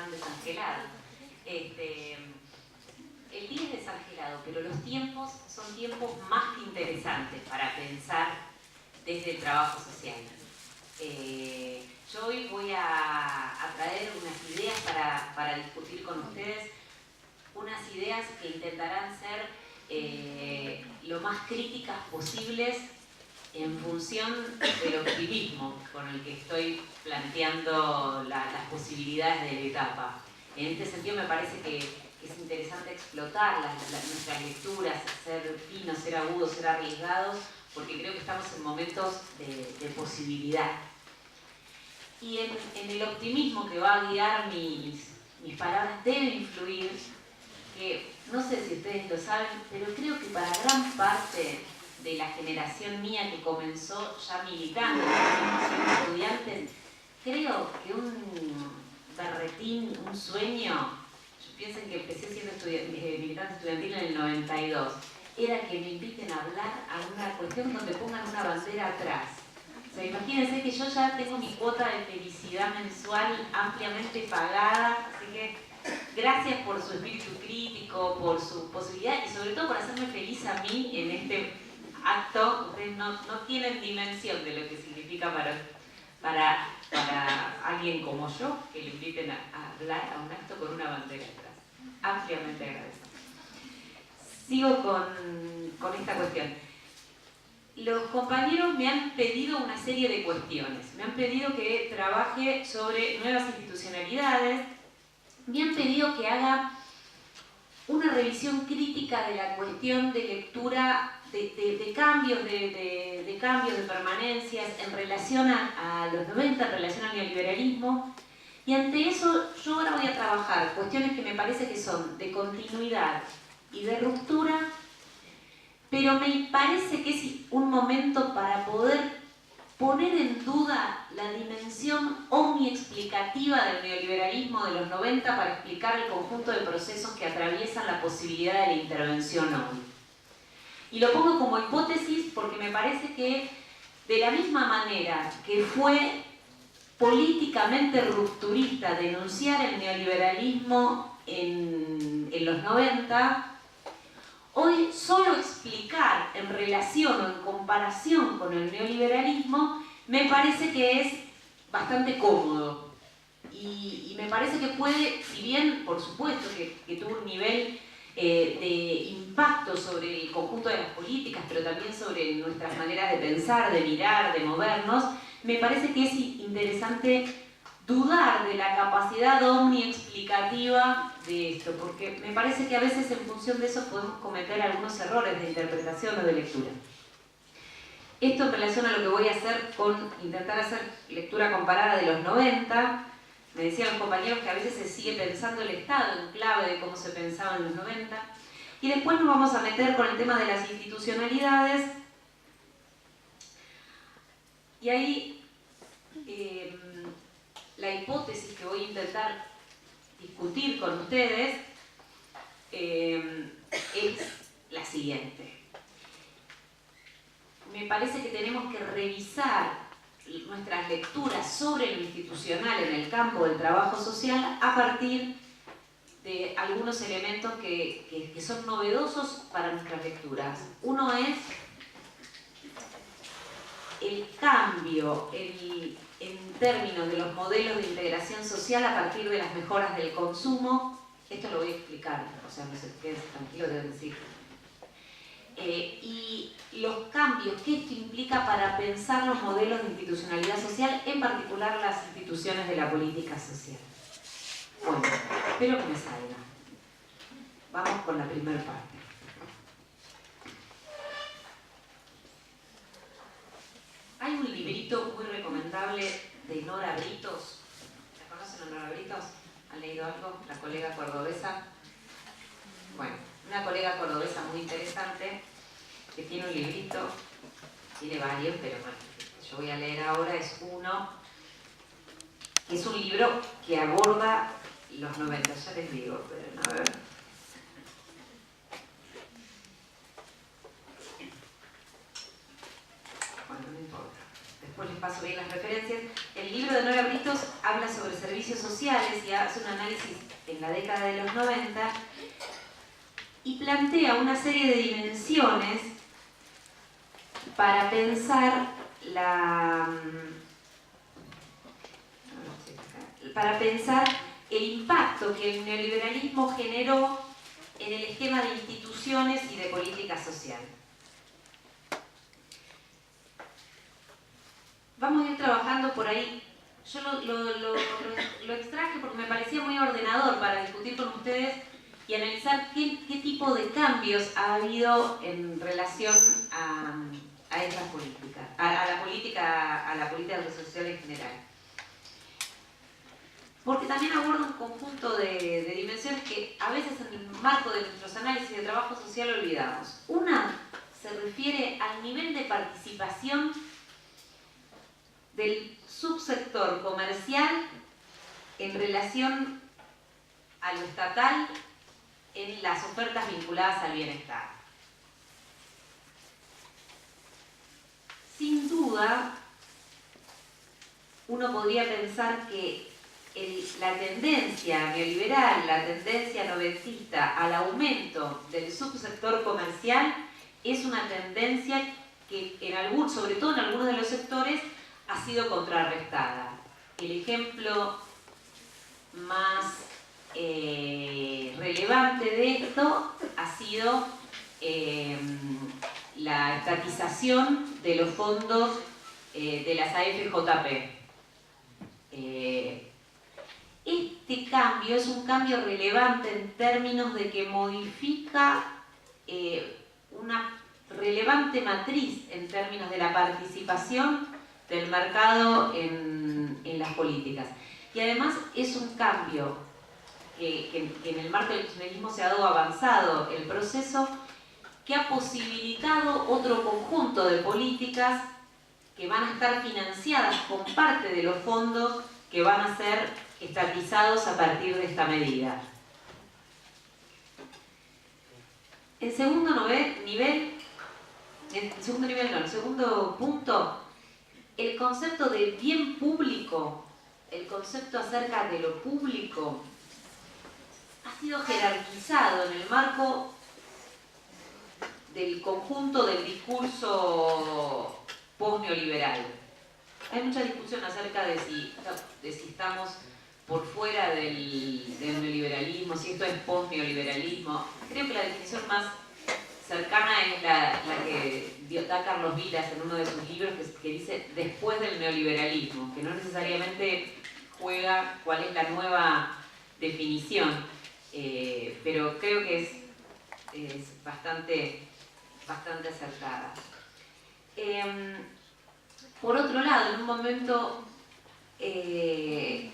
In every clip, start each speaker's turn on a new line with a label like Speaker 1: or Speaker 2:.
Speaker 1: tan desangelado. El día es desangelado, pero los tiempos son tiempos más que interesantes para pensar desde el trabajo social. Yo hoy voy a traer unas ideas para discutir con ustedes, unas ideas que intentarán ser lo más críticas posibles en función del optimismo con el que estoy planteando las posibilidades de la etapa. En este sentido me parece que es interesante explotar nuestras lecturas, ser finos, ser agudos, ser arriesgados, porque creo que estamos en momentos de posibilidad. Y en el optimismo que va a guiar mis palabras debe influir, que no sé si ustedes lo saben, pero creo que para gran parte de la generación mía que comenzó ya militando, siendo estudiantes, creo que un berretín, un sueño, piensen que empecé siendo militante estudiantil en el 92, era que me inviten a hablar a una cuestión donde pongan una bandera atrás. O sea, imagínense que yo ya tengo mi cuota de felicidad mensual ampliamente pagada, así que gracias por su espíritu crítico, por su posibilidad y sobre todo por hacerme feliz a mí en este acto. Ustedes no tienen dimensión de lo que significa para alguien como yo que le inviten a hablar a un acto con una bandera atrás. Ampliamente agradecido. Sigo con esta cuestión. Los compañeros me han pedido una serie de cuestiones. Me han pedido que trabaje sobre nuevas institucionalidades. Me han pedido que haga una revisión crítica de la cuestión de lectura de cambios, de cambios, de permanencias en relación a los 90, en relación al neoliberalismo. Y ante eso yo ahora voy a trabajar cuestiones que me parece que son de continuidad y de ruptura, pero me parece que es un momento para poder poner en duda la dimensión omniexplicativa del neoliberalismo de los 90 para explicar el conjunto de procesos que atraviesan la posibilidad de la intervención hoy. Y lo pongo como hipótesis porque me parece que de la misma manera que fue políticamente rupturista denunciar el neoliberalismo en los 90, hoy solo explicar en relación o en comparación con el neoliberalismo me parece que es bastante cómodo y me parece que puede, si bien por supuesto que tuvo un nivel de impacto sobre el conjunto de las políticas, pero también sobre nuestras maneras de pensar, de mirar, de movernos, me parece que es interesante dudar de la capacidad omniexplicativa de esto, porque me parece que a veces en función de eso podemos cometer algunos errores de interpretación o de lectura. Esto en relación a lo que voy a hacer con intentar hacer lectura comparada de los 90, me decían los compañeros que a veces se sigue pensando el Estado en clave de cómo se pensaba en los 90, y después nos vamos a meter con el tema de las institucionalidades, y ahí la hipótesis que voy a intentar discutir con ustedes es la siguiente. Me parece que tenemos que revisar nuestras lecturas sobre lo institucional en el campo del trabajo social a partir de algunos elementos que son novedosos para nuestras lecturas. Uno es el cambio en términos de los modelos de integración social a partir de las mejoras del consumo. Esto lo voy a explicar, o sea, no se queden tranquilos de decir. Y los cambios que esto implica para pensar los modelos de institucionalidad social, en particular las instituciones de la política social. Bueno, espero que me salga. Vamos con la primera parte. Hay un librito muy recomendable de Nora Britos. ¿La conocen a Nora Britos? ¿Han leído algo? La colega cordobesa. Bueno, una colega cordobesa muy interesante que tiene un librito, tiene varios, pero bueno, yo voy a leer ahora es uno, que es un libro que aborda los 90, ya les digo, pero a ver. Bueno, no importa, después les paso bien las referencias. El libro de Nora Britos habla sobre servicios sociales y hace un análisis en la década de los 90 y plantea una serie de dimensiones para pensar el impacto que el neoliberalismo generó en el esquema de instituciones y de política social. Vamos a ir trabajando por ahí. Yo lo extraje porque me parecía muy ordenador para discutir con ustedes y analizar qué tipo de cambios ha habido en relación a esas políticas, a la política social en general. Porque también aborda un conjunto de dimensiones que a veces en el marco de nuestros análisis de trabajo social olvidamos. Una se refiere al nivel de participación del subsector comercial en relación a lo estatal en las ofertas vinculadas al bienestar. Sin duda, uno podría pensar que la tendencia neoliberal, la tendencia noventista al aumento del subsector comercial es una tendencia que sobre todo en algunos de los sectores ha sido contrarrestada. El ejemplo más relevante de esto ha sido la estatización de los fondos de las AFJP. Este cambio es un cambio relevante en términos de que modifica una relevante matriz en términos de la participación del mercado en las políticas. Y además es un cambio que en el marco del kirchnerismo se ha dado avanzado el proceso, que ha posibilitado otro conjunto de políticas que van a estar financiadas con parte de los fondos que van a ser estatizados a partir de esta medida. En segundo punto, el concepto de bien público, el concepto acerca de lo público, ha sido jerarquizado en el marco del conjunto del discurso post-neoliberal. Hay mucha discusión acerca de si estamos por fuera del neoliberalismo, si esto es post-neoliberalismo. Creo que la definición más cercana es la que da Carlos Vilas en uno de sus libros, que dice después del neoliberalismo, que no necesariamente juega cuál es la nueva definición, pero creo que es bastante acertada. Por otro lado, en un momento, si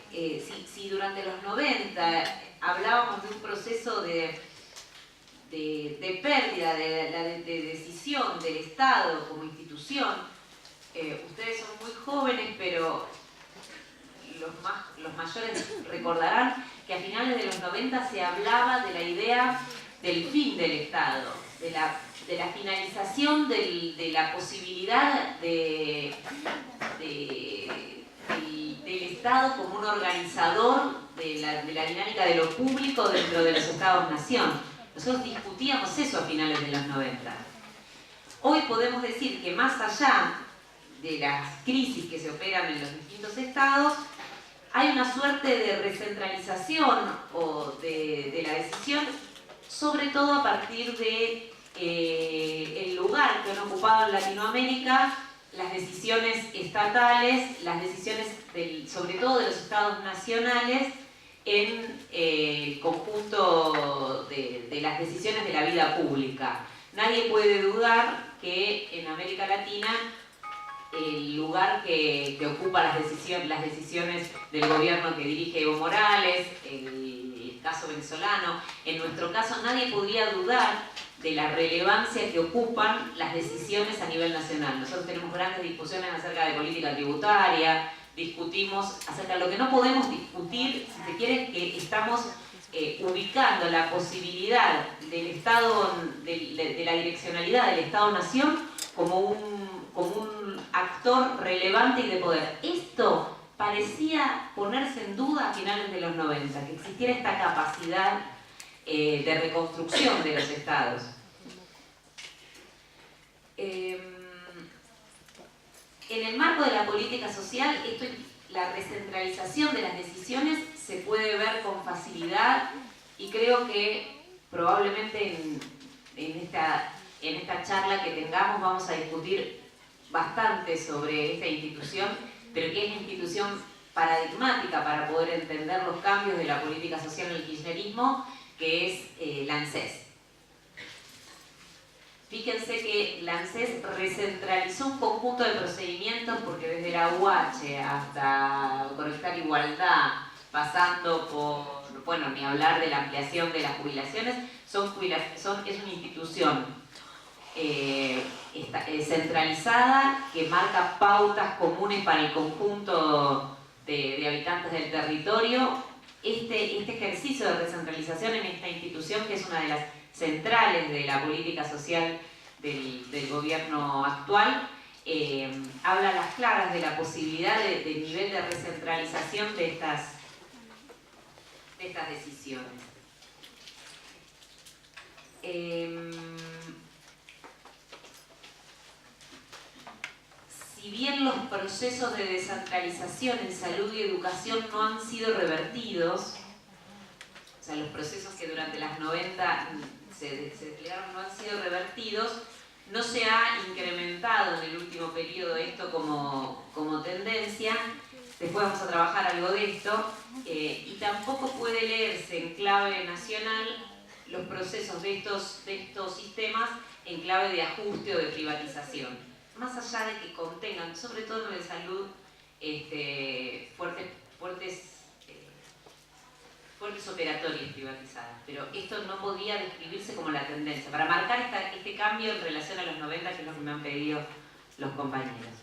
Speaker 1: durante los 90 hablábamos de un proceso de pérdida de decisión del Estado como institución, ustedes son muy jóvenes, pero los mayores recordarán que a finales de los 90 se hablaba de la idea del fin del Estado, de la finalización de la posibilidad del Estado como un organizador de la dinámica de lo público dentro de los Estados-nación. Nosotros discutíamos eso a finales de los 90. Hoy podemos decir que más allá de las crisis que se operan en los distintos estados, hay una suerte de recentralización o de la decisión, sobre todo a partir de el lugar que han ocupado en Latinoamérica las decisiones estatales, las decisiones sobre todo de los estados nacionales en el conjunto de las decisiones de la vida pública. Nadie puede dudar que en América Latina el lugar que ocupa las decisiones del gobierno que dirige Evo Morales, el caso venezolano, en nuestro caso nadie podría dudar de la relevancia que ocupan las decisiones a nivel nacional. Nosotros tenemos grandes discusiones acerca de política tributaria, discutimos acerca de lo que no podemos discutir, si se quiere, que estamos ubicando la posibilidad del Estado, de la direccionalidad del Estado-Nación como un actor actor relevante y de poder. Esto parecía ponerse en duda a finales de los 90, que existiera esta capacidad de reconstrucción de los estados. En el marco de la política social, la recentralización de las decisiones se puede ver con facilidad y creo que probablemente en esta charla que tengamos vamos a discutir bastante sobre esta institución, pero que es la institución paradigmática para poder entender los cambios de la política social en el kirchnerismo, que es la ANSES. Fíjense que la ANSES recentralizó un conjunto de procedimientos porque desde la UH hasta Conectar Igualdad, pasando por, bueno, ni hablar de la ampliación de las jubilaciones, es una institución centralizada que marca pautas comunes para el conjunto de habitantes del territorio. Este ejercicio de recentralización en esta institución, que es una de las centrales de la política social del gobierno actual, habla a las claras de la posibilidad de nivel de recentralización de estas decisiones. Si bien los procesos de descentralización en salud y educación no han sido revertidos, o sea, los procesos que durante las 90 se desplegaron no han sido revertidos, no se ha incrementado en el último periodo esto como tendencia. Después vamos a trabajar algo de esto, y tampoco puede leerse en clave nacional los procesos de estos sistemas en clave de ajuste o de privatización. Más allá de que contengan, sobre todo en el salud, fuertes operatorias privatizadas, pero esto no podía describirse como la tendencia, para marcar este cambio en relación a los 90, que es lo que me han pedido los compañeros.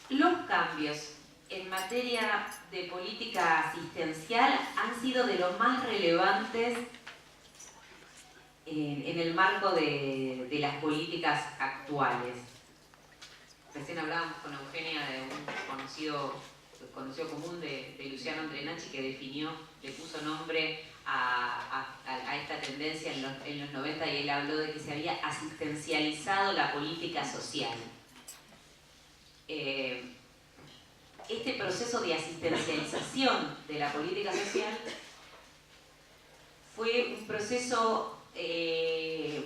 Speaker 1: Los cambios en materia de política asistencial han sido de los más relevantes en el marco de las políticas actuales. Recién hablábamos con Eugenia de un conocido común de Luciano Andrenacci, que le puso nombre a esta tendencia en los 90, y él habló de que se había asistencializado la política social. Este proceso de asistencialización de la política social fue un proceso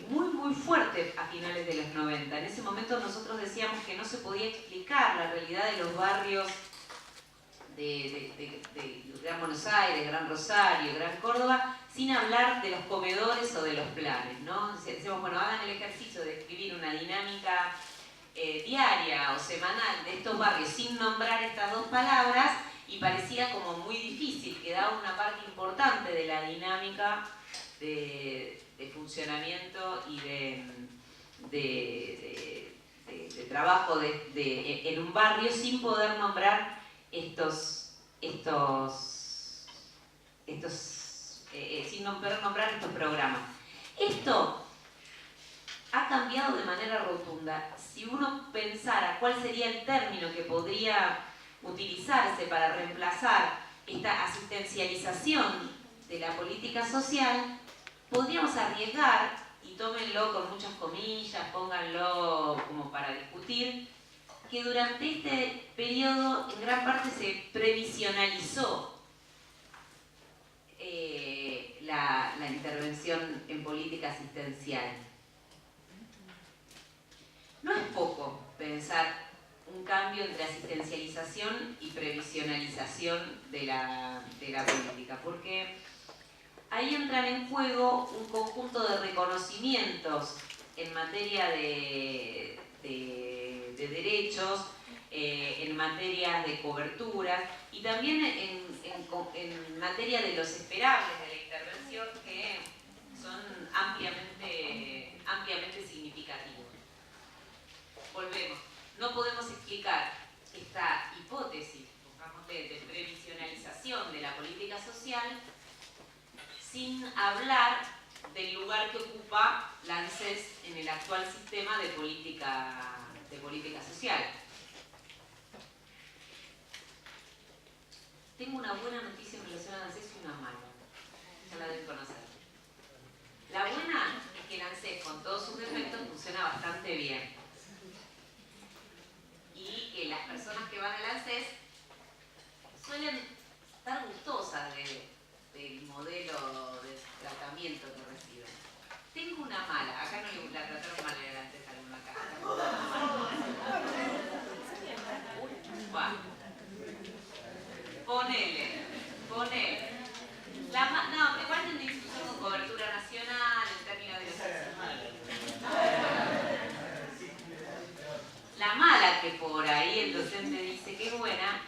Speaker 1: muy fuerte a finales de los 90. En ese momento nosotros decíamos que no se podía explicar la realidad de los barrios de Gran Buenos Aires, Gran Rosario, Gran Córdoba, sin hablar de los comedores o de los planes, ¿no? Decíamos, bueno, hagan el ejercicio de escribir una dinámica diaria o semanal de estos barrios sin nombrar estas dos palabras, y parecía como muy difícil, quedaba una parte importante de la dinámica de funcionamiento y de trabajo en un barrio sin poder nombrar sin poder nombrar estos programas. Esto ha cambiado de manera rotunda. Si uno pensara cuál sería el término que podría utilizarse para reemplazar esta asistencialización de la política social, podríamos arriesgar, y tómenlo con muchas comillas, pónganlo como para discutir, que durante este periodo en gran parte se previsionalizó la intervención en política asistencial. No es poco pensar un cambio entre asistencialización y previsionalización de la política, porque ahí entran en juego un conjunto de reconocimientos en materia de derechos, en materia de cobertura y también en materia de los esperables de la intervención, que son ampliamente significativos. Volvemos. No podemos explicar esta hipótesis, de previsionalización de la política social sin hablar del lugar que ocupa la ANSES en el actual sistema de política social. Tengo una buena noticia en relación a la ANSES y una mala. Ya la deben conocer. La buena es que el ANSES, con todos sus defectos, funciona bastante bien. Y que las personas que van al ANSES suelen estar gustosas del modelo de tratamiento que reciben. Tengo una mala. Acá no la trataron mal en el ANSES alguna acá. Bueno. Ponele. No, igual de una institución con cobertura nacional en términos de la mala, que por ahí el docente dice que es buena,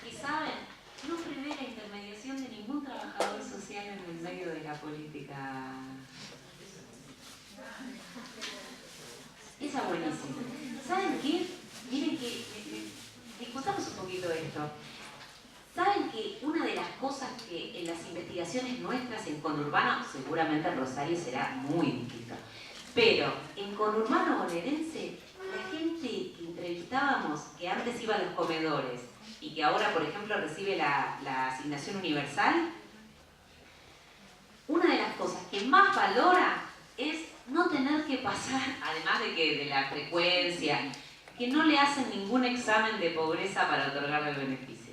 Speaker 1: y saben, no prevé la intermediación de ningún trabajador social en el medio de la política. Esa es buenísima. ¿Saben qué? Miren que discutamos un poquito esto. ¿Saben que una de las cosas que en las investigaciones nuestras en conurbano, seguramente en Rosario será muy distinto, pero en conurbano bonaerense, la gente que entrevistábamos, que antes iba a los comedores y que ahora, por ejemplo, recibe la asignación universal, una de las cosas que más valora es no tener que pasar, además de la frecuencia, que no le hacen ningún examen de pobreza para otorgarle el beneficio.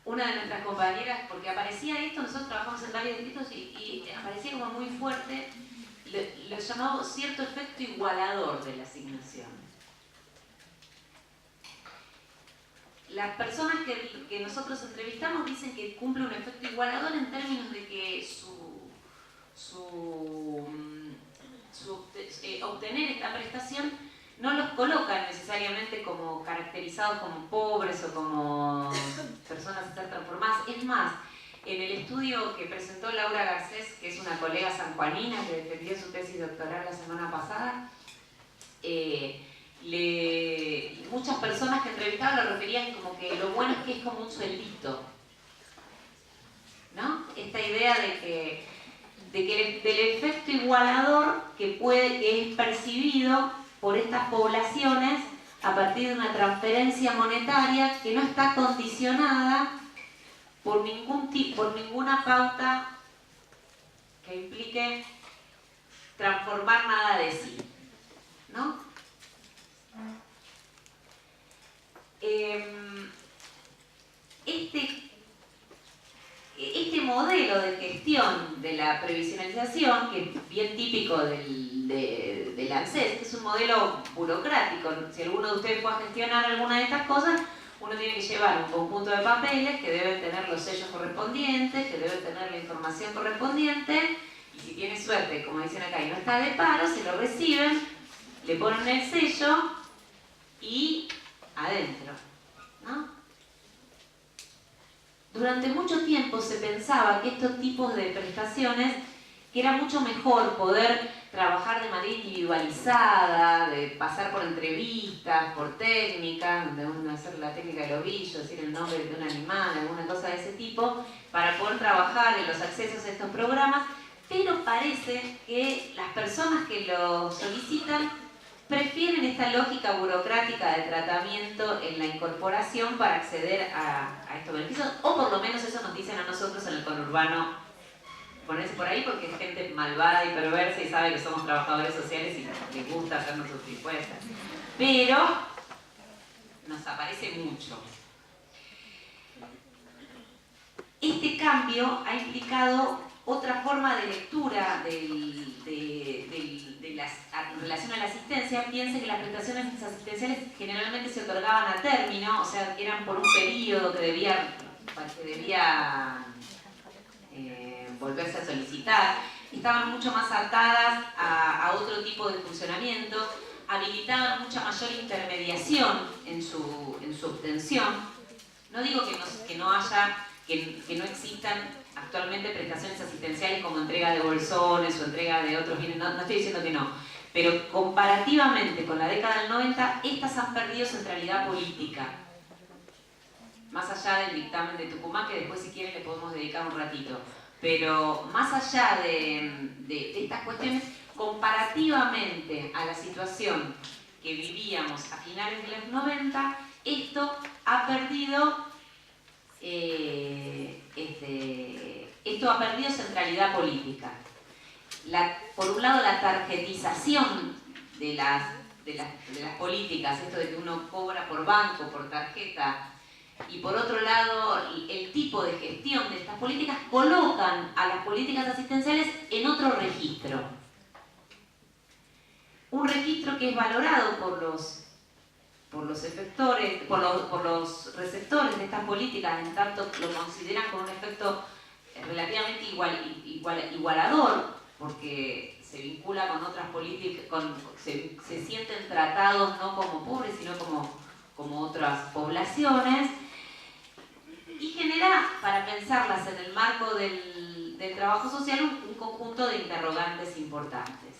Speaker 1: Una de nuestras compañeras, porque aparecía esto, nosotros trabajamos en varios distritos y aparecía como muy fuerte, lo llamamos cierto efecto igualador de la asignación. Las personas que nosotros entrevistamos dicen que cumple un efecto igualador en términos de que obtener esta prestación no los colocan necesariamente como caracterizados como pobres o como personas a ser transformadas. Es más, en el estudio que presentó Laura Garcés, que es una colega sanjuanina que defendió su tesis doctoral la semana pasada, muchas personas que entrevistaban lo referían como que lo bueno es que es como un sueldito, ¿no? Esta idea del efecto igualador que es percibido por estas poblaciones a partir de una transferencia monetaria que no está condicionada por ninguna pauta que implique transformar nada de sí, ¿no? Este modelo de gestión de la previsionalización, que es bien típico del ANSES, que es un modelo burocrático. Si alguno de ustedes fue a gestionar alguna de estas cosas, uno tiene que llevar un conjunto de papeles que deben tener los sellos correspondientes, que deben tener la información correspondiente, y si tiene suerte, como dicen acá, y no está de paro, se lo reciben, le ponen el sello y adentro, ¿no? Durante mucho tiempo se pensaba que estos tipos de prestaciones, que era mucho mejor poder trabajar de manera individualizada, de pasar por entrevistas, por técnicas, de hacer la técnica del ovillo, decir el nombre de un animal, alguna cosa de ese tipo, para poder trabajar en los accesos a estos programas, pero parece que las personas que lo solicitan prefieren esta lógica burocrática de tratamiento en la incorporación para acceder a estos beneficios, o por lo menos eso nos dicen a nosotros en el conurbano. Ponerse por ahí porque es gente malvada y perversa y sabe que somos trabajadores sociales y les gusta hacernos sus propuestas. Pero nos aparece mucho. Este cambio ha implicado otra forma de lectura en relación a la asistencia. Piensen que las prestaciones asistenciales generalmente se otorgaban a término, o sea, que eran por un periodo que debía volverse a solicitar. Estaban mucho más atadas a otro tipo de funcionamiento, habilitaban mucha mayor intermediación en su obtención. No digo que no existan actualmente prestaciones asistenciales como entrega de bolsones o entrega de otros bienes, no estoy diciendo que no, pero comparativamente con la década del 90, estas han perdido centralidad política. Más allá del dictamen de Tucumán, que después si quieren le podemos dedicar un ratito. Pero más allá de estas cuestiones, comparativamente a la situación que vivíamos a finales de los 90, esto ha perdido centralidad política. Por un lado, la tarjetización de las políticas, esto de que uno cobra por banco, por tarjeta, y por otro lado, el tipo de gestión de estas políticas colocan a las políticas asistenciales en otro registro. Un registro que es valorado por los efectores, por los receptores de estas políticas, en tanto lo consideran con un efecto relativamente igualador, porque se vincula con otras políticas, se sienten tratados no como pobres, sino como otras poblaciones, y genera, para pensarlas en el marco del trabajo social, un conjunto de interrogantes importantes.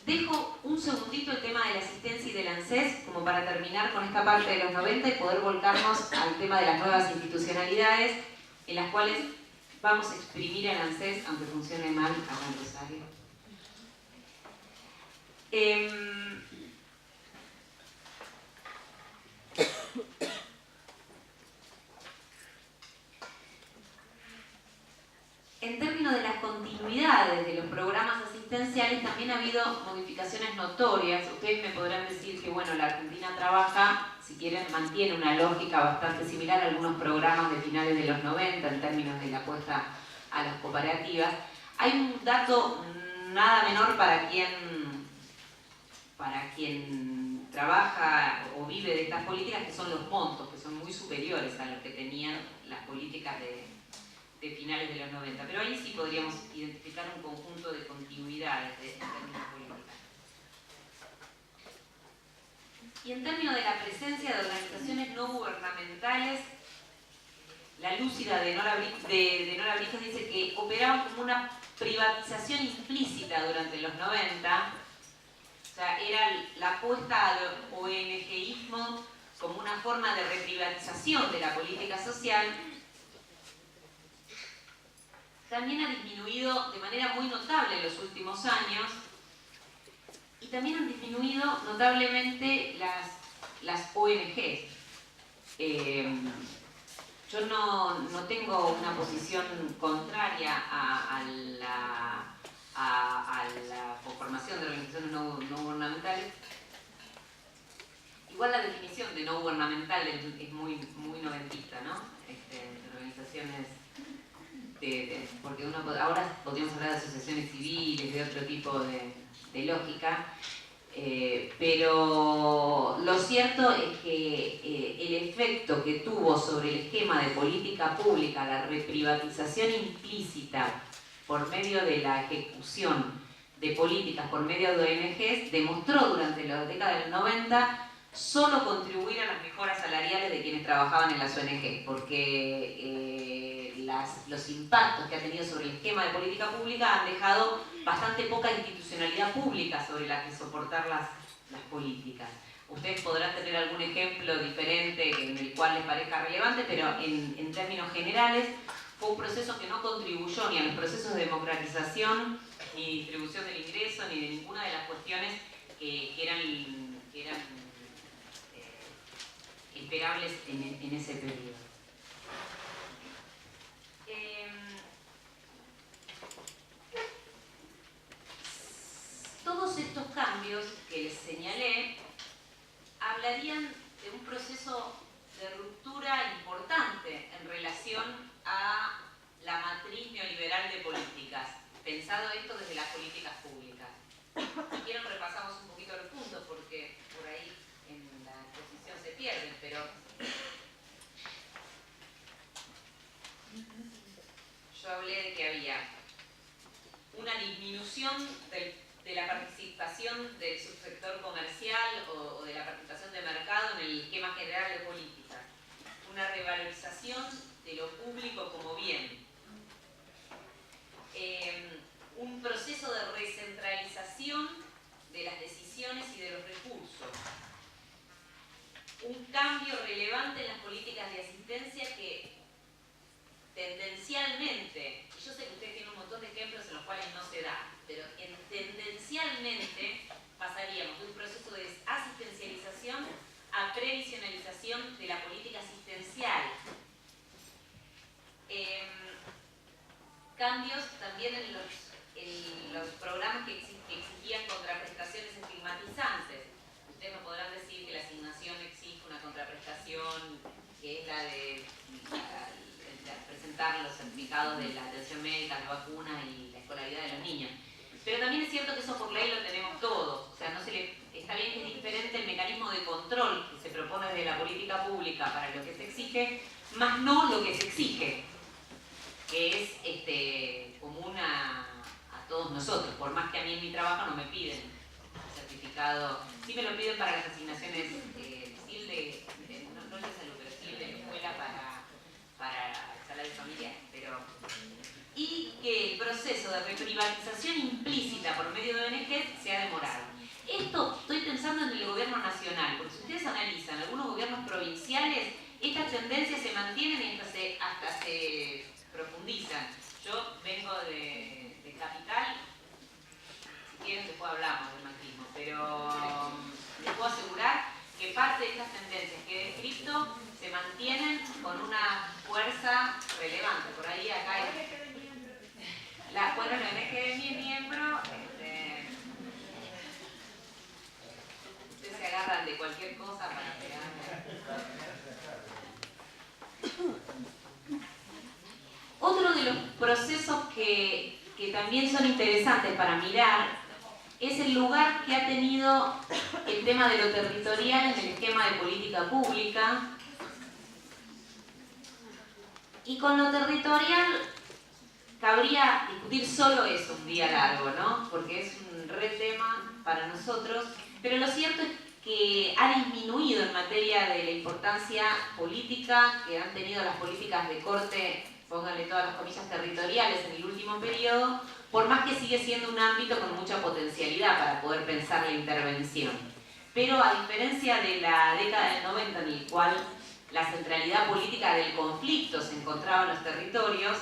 Speaker 1: Dejo un segundito el tema de la asistencia y del ANSES como para terminar con esta parte de los 90 y poder volcarnos al tema de las nuevas institucionalidades en las cuales vamos a exprimir el ANSES, aunque funcione mal acá en Rosario. En términos de las continuidades de los programas asistenciales, también ha habido modificaciones notorias. Ustedes me podrán decir que, bueno, la Argentina trabaja, si quieren, mantiene una lógica bastante similar a algunos programas de finales de los 90 en términos de la apuesta a las cooperativas. Hay un dato nada menor para quien trabaja o vive de estas políticas, que son los montos, que son muy superiores a los que tenían las políticas de finales de los 90, pero ahí sí podríamos identificar un conjunto de continuidades de términos políticas. Y en términos de la presencia de organizaciones no gubernamentales, la lúcida de Nora Britos dice que operaban como una privatización implícita durante los 90, o sea, era la apuesta al ONGismo como una forma de reprivatización de la política social. También ha disminuido de manera muy notable en los últimos años, y también han disminuido notablemente las ONGs. Yo no tengo una posición contraria a la conformación de organizaciones no gubernamentales. Igual la definición de no gubernamental es muy noventista, ¿no? Organizaciones porque ahora podríamos hablar de asociaciones civiles, de otro tipo de lógica, pero lo cierto es que el efecto que tuvo sobre el esquema de política pública, la reprivatización implícita por medio de la ejecución de políticas por medio de ONGs, demostró durante la década del 90 solo contribuir a las mejoras salariales de quienes trabajaban en las ONG, porque los impactos que ha tenido sobre el esquema de política pública han dejado bastante poca institucionalidad pública sobre la que soportar las políticas. Ustedes podrán tener algún ejemplo diferente en el cual les parezca relevante, pero en términos generales fue un proceso que no contribuyó ni a los procesos de democratización, ni distribución del ingreso, ni de ninguna de las cuestiones que eran esperables en ese periodo. Todos estos cambios que les señalé hablarían de un proceso de ruptura importante en relación a la matriz neoliberal de políticas, pensado esto desde las políticas públicas. Si quieren repasamos un poquito los puntos porque por ahí en la exposición se pierden, pero yo hablé de que había una disminución de la participación del subsector comercial o de la participación de mercado en el esquema general de políticas, una revalorización de lo público como bien, un proceso de recentralización de las decisiones y de los recursos, un cambio relevante en las políticas de asistencia que tendencialmente, y yo sé que ustedes tienen un montón de ejemplos en los cuales no se da, pero tendencialmente pasaríamos de un proceso de asistencialización a previsionalización de la política asistencial. Cambios también en los programas que exigían contraprestaciones estigmatizantes. Ustedes me podrán decir que la asignación exige una contraprestación que es la de presentar los certificados de la atención médica, la vacuna y la escolaridad de los niños. Pero también es cierto que eso por ley lo tenemos todos. O sea, no se le, está bien que es diferente el mecanismo de control que se propone desde la política pública para lo que se exige, más no lo que se exige, que es común a todos nosotros, por más que a mí en mi trabajo no me piden certificado, sí me lo piden para las asignaciones no de salud, pero sí de la escuela para el salario familiar, y que el proceso de reprivatización implícita por medio de ONG se ha demorado. Esto estoy pensando en el gobierno nacional, porque si ustedes analizan algunos gobiernos provinciales, estas tendencias se mantienen y hasta se profundizan. Yo vengo de Capital, si quieren después hablamos del macrismo, pero les puedo asegurar que parte de estas tendencias que he descrito se mantienen con una fuerza relevante. Por ahí acá hay... Bueno, la ONG de mi miembro, ustedes se agarran de cualquier cosa para pegarme. Otro de los procesos que también son interesantes para mirar es el lugar que ha tenido el tema de lo territorial en el esquema de política pública. Y con lo territorial cabría discutir solo eso un día largo, ¿no? Porque es un re tema para nosotros, pero lo cierto es que ha disminuido en materia de la importancia política que han tenido las políticas de corte, pónganle todas las comillas, territoriales en el último periodo, por más que sigue siendo un ámbito con mucha potencialidad para poder pensar la intervención. Pero a diferencia de la década del 90, en el cual la centralidad política del conflicto se encontraba en los territorios,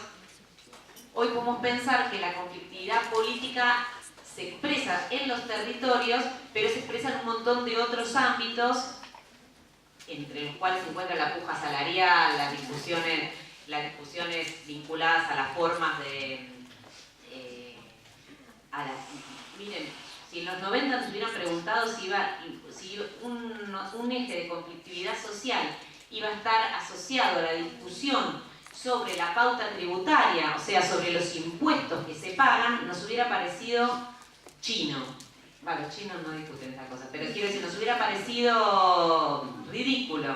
Speaker 1: hoy podemos pensar que la conflictividad política se expresa en los territorios, pero se expresa en un montón de otros ámbitos, entre los cuales se encuentra la puja salarial, las discusiones vinculadas a las formas de... miren, si en los 90 nos hubieran preguntado si un eje de conflictividad social iba a estar asociado a la discusión sobre la pauta tributaria, o sea, sobre los impuestos que se pagan, nos hubiera parecido chino. Bueno, los chinos no discuten esta cosa, pero quiero decir, nos hubiera parecido ridículo.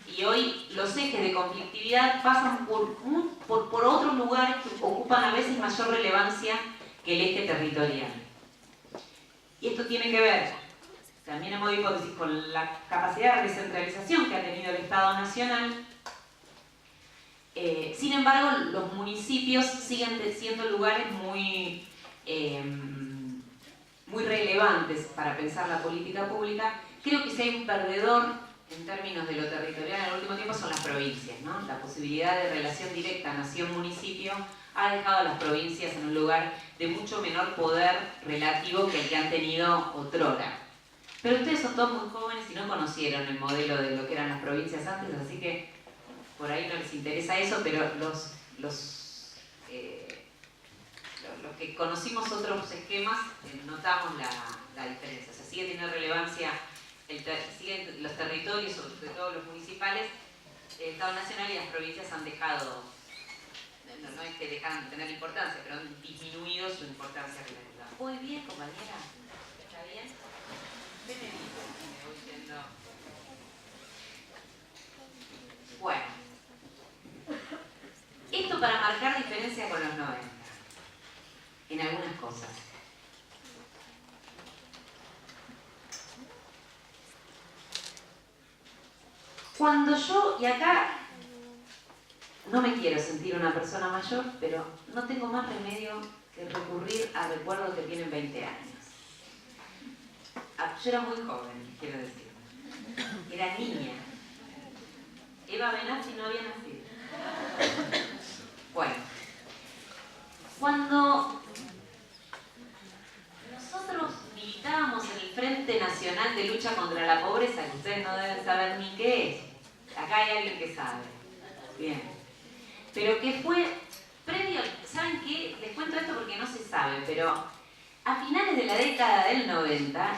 Speaker 1: Y hoy los ejes de conflictividad pasan por otros lugares que ocupan a veces mayor relevancia que el eje territorial. Y esto tiene que ver, también a modo de hipótesis, con la capacidad de recentralización que ha tenido el Estado Nacional. Sin embargo, los municipios siguen siendo lugares muy relevantes para pensar la política pública. Creo que si hay un perdedor en términos de lo territorial en el último tiempo son las provincias, ¿no? La posibilidad de relación directa nación-municipio ha dejado a las provincias en un lugar de mucho menor poder relativo que el que han tenido otrora. Pero ustedes son todos muy jóvenes y no conocieron el modelo de lo que eran las provincias antes, así que por ahí no les interesa eso, pero los que conocimos otros esquemas notamos la diferencia. O sea, sigue teniendo relevancia, siguen los territorios, sobre todo los municipales, el Estado Nacional, y las provincias han dejado, no es que dejan de tener importancia, pero han disminuido su importancia relativa. Muy bien, compañera. ¿Está bien? ¿Qué me dice? Me voy yendo. Bueno. Esto para marcar diferencia con los 90, en algunas cosas. Cuando yo, y acá no me quiero sentir una persona mayor, pero no tengo más remedio que recurrir a recuerdos que tienen 20 años. Yo era muy joven, quiero decir. Era niña. Eva Benassi no había nacido. la pobreza, que ustedes no deben saber ni qué es. Acá hay alguien que sabe. Bien. Pero que fue previo, ¿saben qué? Les cuento esto porque no se sabe, pero a finales de la década del 90,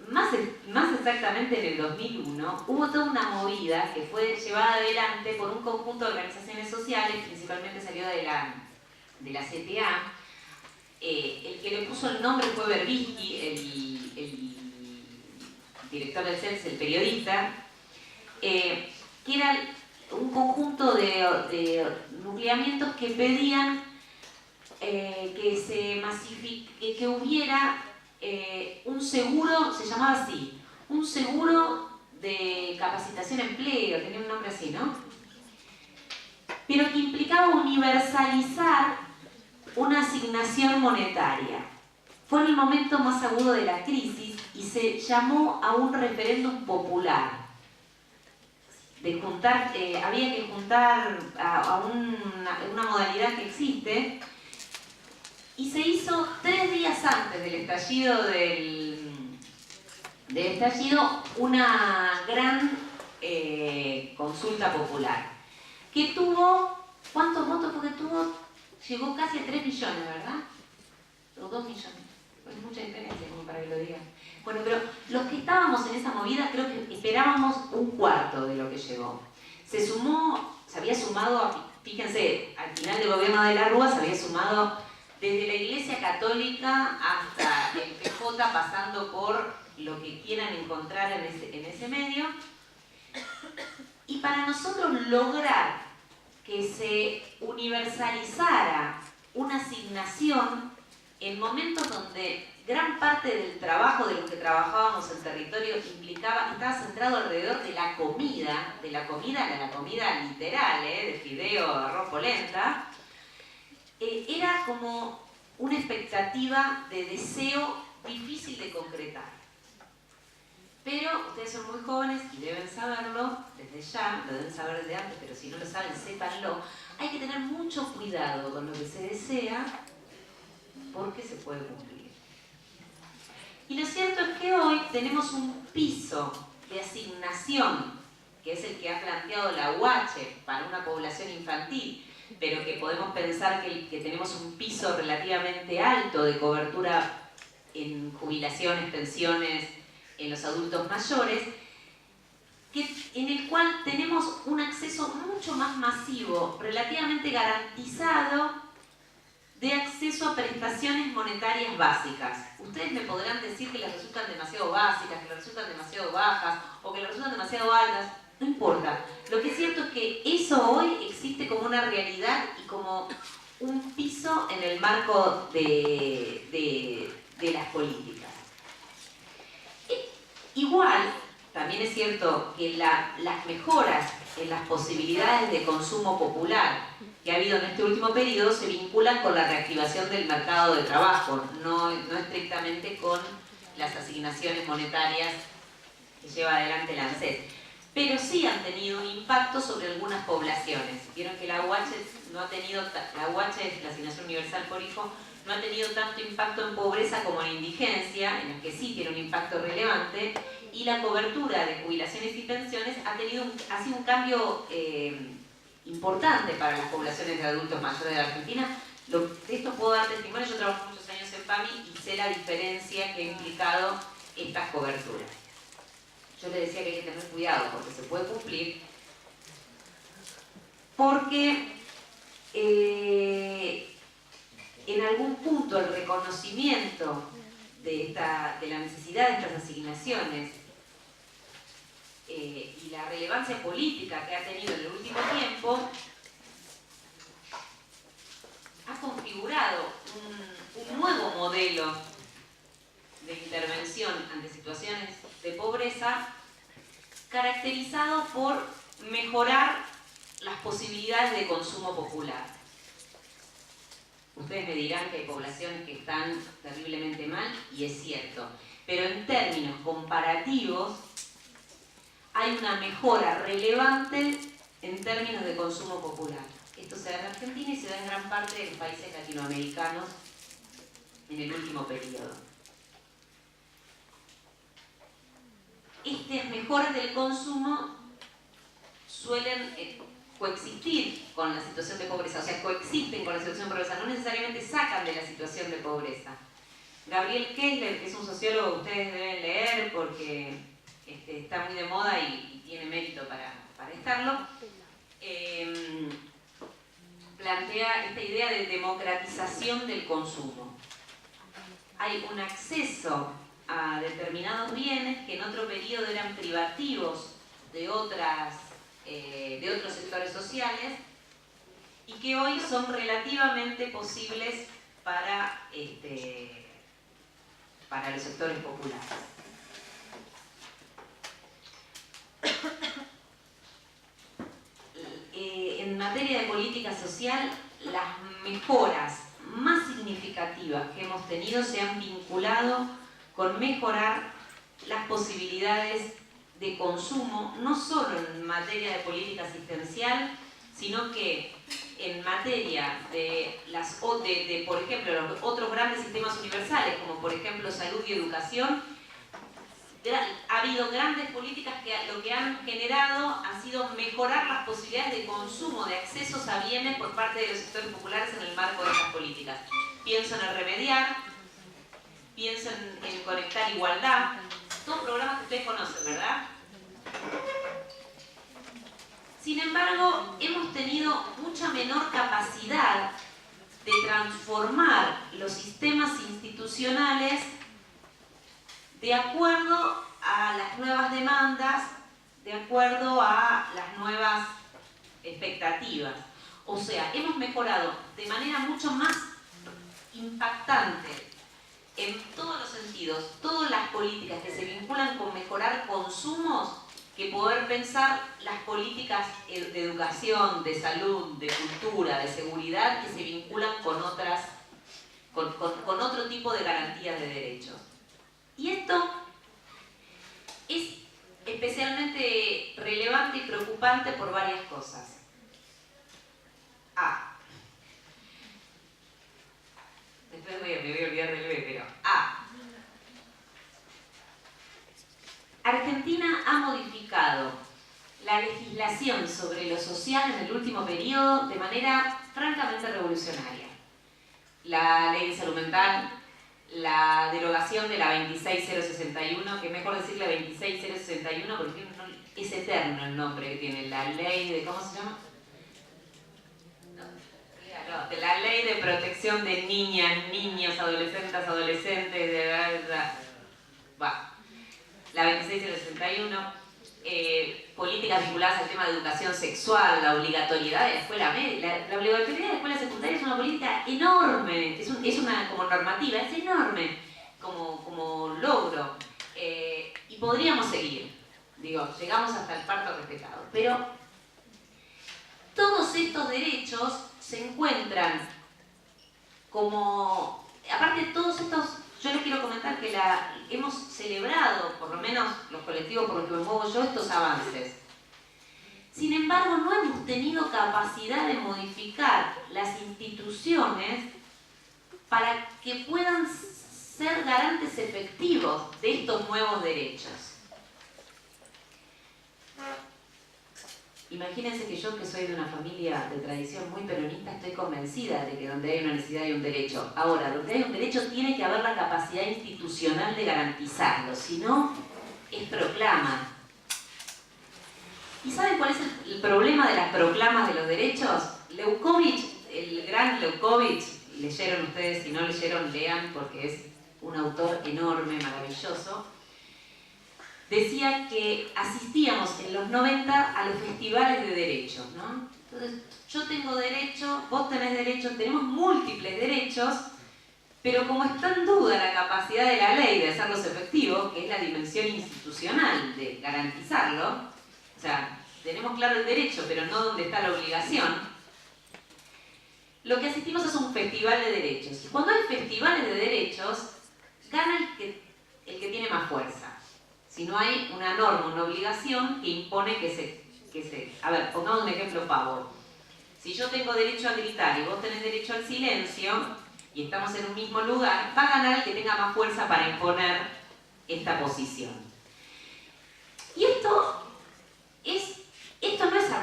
Speaker 1: más exactamente en el 2001, hubo toda una movida que fue llevada adelante por un conjunto de organizaciones sociales, principalmente salió de la CTA. El que le puso el nombre fue Berbisky, el director del CELS, el periodista, que era un conjunto de nucleamientos que pedían que hubiera un seguro, se llamaba así, un seguro de capacitación empleo, tenía un nombre así, ¿no? Pero que implicaba universalizar una asignación monetaria. Fue en el momento más agudo de la crisis y se llamó a un referéndum popular. De juntar, había que juntar a una modalidad que existe, y se hizo 3 días antes del estallido una gran consulta popular que tuvo, ¿cuántos votos fue que tuvo? Llegó casi a 3 millones, ¿verdad? O 2 millones. Pues mucha diferencia, como para que lo digan. Bueno, pero los que estábamos en esa movida creo que esperábamos un cuarto de lo que llegó. Se había sumado, fíjense, al final del gobierno de la Rúa se había sumado desde la Iglesia Católica hasta el PJ, pasando por lo que quieran encontrar en ese medio. Y para nosotros lograr que se universalizara una asignación en momentos donde gran parte del trabajo de los que trabajábamos en territorio estaba centrado alrededor de la comida literal, de fideo, arroz, polenta, era como una expectativa de deseo difícil de concretar. Pero ustedes son muy jóvenes y deben saberlo desde ya, lo deben saber desde antes, pero si no lo saben, sépanlo. Hay que tener mucho cuidado con lo que se desea, porque se puede cumplir. Y lo cierto es que hoy tenemos un piso de asignación, que es el que ha planteado la UH para una población infantil, pero que podemos pensar que tenemos un piso relativamente alto de cobertura en jubilaciones, pensiones, en los adultos mayores, en el cual tenemos un acceso mucho más masivo, relativamente garantizado, de acceso a prestaciones monetarias básicas. Ustedes me podrán decir que les resultan demasiado básicas, que les resultan demasiado bajas o que les resultan demasiado altas, no importa. Lo que es cierto es que eso hoy existe como una realidad y como un piso en el marco de las políticas. Igual, también es cierto que las mejoras en las posibilidades de consumo popular que ha habido en este último periodo se vinculan con la reactivación del mercado de trabajo, no estrictamente con las asignaciones monetarias que lleva adelante la ANSES. Pero sí han tenido un impacto sobre algunas poblaciones. Vieron que la UH no ha tenido, la UH, la Asignación Universal por Hijo, no ha tenido tanto impacto en pobreza como en indigencia, en las que sí tiene un impacto relevante, y la cobertura de jubilaciones y pensiones ha sido un cambio importante para las poblaciones de adultos mayores de Argentina. De esto puedo dar testimonio, yo trabajo muchos años en PAMI y sé la diferencia que ha implicado estas coberturas. Yo les decía que hay que tener cuidado porque se puede cumplir, porque en algún punto el reconocimiento de la necesidad de estas asignaciones y la relevancia política que ha tenido en el último tiempo ha configurado un nuevo modelo de intervención ante situaciones de pobreza caracterizado por mejorar las posibilidades de consumo popular. Ustedes me dirán que hay poblaciones que están terriblemente mal, y es cierto, pero en términos comparativos hay una mejora relevante en términos de consumo popular. Esto se da en Argentina y se da en gran parte de los países latinoamericanos en el último periodo. estas mejoras del consumo suelen coexistir con la situación de pobreza, o sea, coexisten con la situación de pobreza, no necesariamente sacan de la situación de pobreza. Gabriel Kessler, que es un sociólogo que ustedes deben leer porque está muy de moda y tiene mérito para estarlo, plantea esta idea de democratización del consumo. Hay un acceso a determinados bienes que en otro periodo eran privativos de otros sectores sociales y que hoy son relativamente posibles para los sectores populares. En materia de política social, las mejoras más significativas que hemos tenido se han vinculado con mejorar las posibilidades de consumo, no solo en materia de política asistencial, sino que en materia de, por ejemplo, los otros grandes sistemas universales, como por ejemplo salud y educación. Ha habido grandes políticas que lo que han generado ha sido mejorar las posibilidades de consumo, de accesos a bienes por parte de los sectores populares en el marco de estas políticas. Pienso en el Remediar, pienso en Conectar Igualdad, todos programas que ustedes conocen, ¿verdad? Sin embargo, hemos tenido mucha menor capacidad de transformar los sistemas institucionales de acuerdo a las nuevas demandas, de acuerdo a las nuevas expectativas. O sea, hemos mejorado de manera mucho más impactante en todos los sentidos, todas las políticas que se vinculan con mejorar consumos, que poder pensar las políticas de educación, de salud, de cultura, de seguridad, que se vinculan con otro tipo de garantías de derechos. Y esto es especialmente relevante y preocupante por varias cosas. Después me voy a olvidar del B, pero Argentina ha modificado la legislación sobre lo social en el último periodo de manera francamente revolucionaria. La ley de salud mental, la derogación de la 26061, que es mejor decirle 26061 porque es eterno el nombre que tiene, la ley de, ¿cómo se llama? No, de la ley de protección de niñas, niños, adolescentes, la 26061, políticas vinculadas al tema de educación sexual, la obligatoriedad de la escuela media. La obligatoriedad de la escuela secundaria es una política enorme, es una como normativa, es enorme como logro. Y podríamos seguir, digo, llegamos hasta el parto respetado, pero todos estos derechos se encuentran como, aparte de todos estos, yo les quiero comentar que hemos celebrado, por lo menos los colectivos por los que me muevo yo, estos avances. Sin embargo, no hemos tenido capacidad de modificar las instituciones para que puedan ser garantes efectivos de estos nuevos derechos. Imagínense que yo, que soy de una familia de tradición muy peronista, estoy convencida de que donde hay una necesidad hay un derecho. Ahora, donde hay un derecho tiene que haber la capacidad institucional de garantizarlo, si no, es proclama. ¿Y saben cuál es el problema de las proclamas de los derechos? Leukovich, el gran Leukovich, leyeron ustedes, si no leyeron, lean, porque es un autor enorme, maravilloso, decía que asistíamos en los 90 a los festivales de derechos, ¿no? Entonces, yo tengo derecho, vos tenés derecho, tenemos múltiples derechos, pero como está en duda la capacidad de la ley de hacerlos efectivos, que es la dimensión institucional de garantizarlo, o sea, tenemos claro el derecho, pero no dónde está la obligación, lo que asistimos es un festival de derechos. Y cuando hay festivales de derechos, gana el que tiene más fuerza. Si no hay una norma, una obligación que impone que se... A ver, pongamos un ejemplo pavo. Si yo tengo derecho a gritar y vos tenés derecho al silencio, y estamos en un mismo lugar, va a ganar el que tenga más fuerza para imponer esta posición.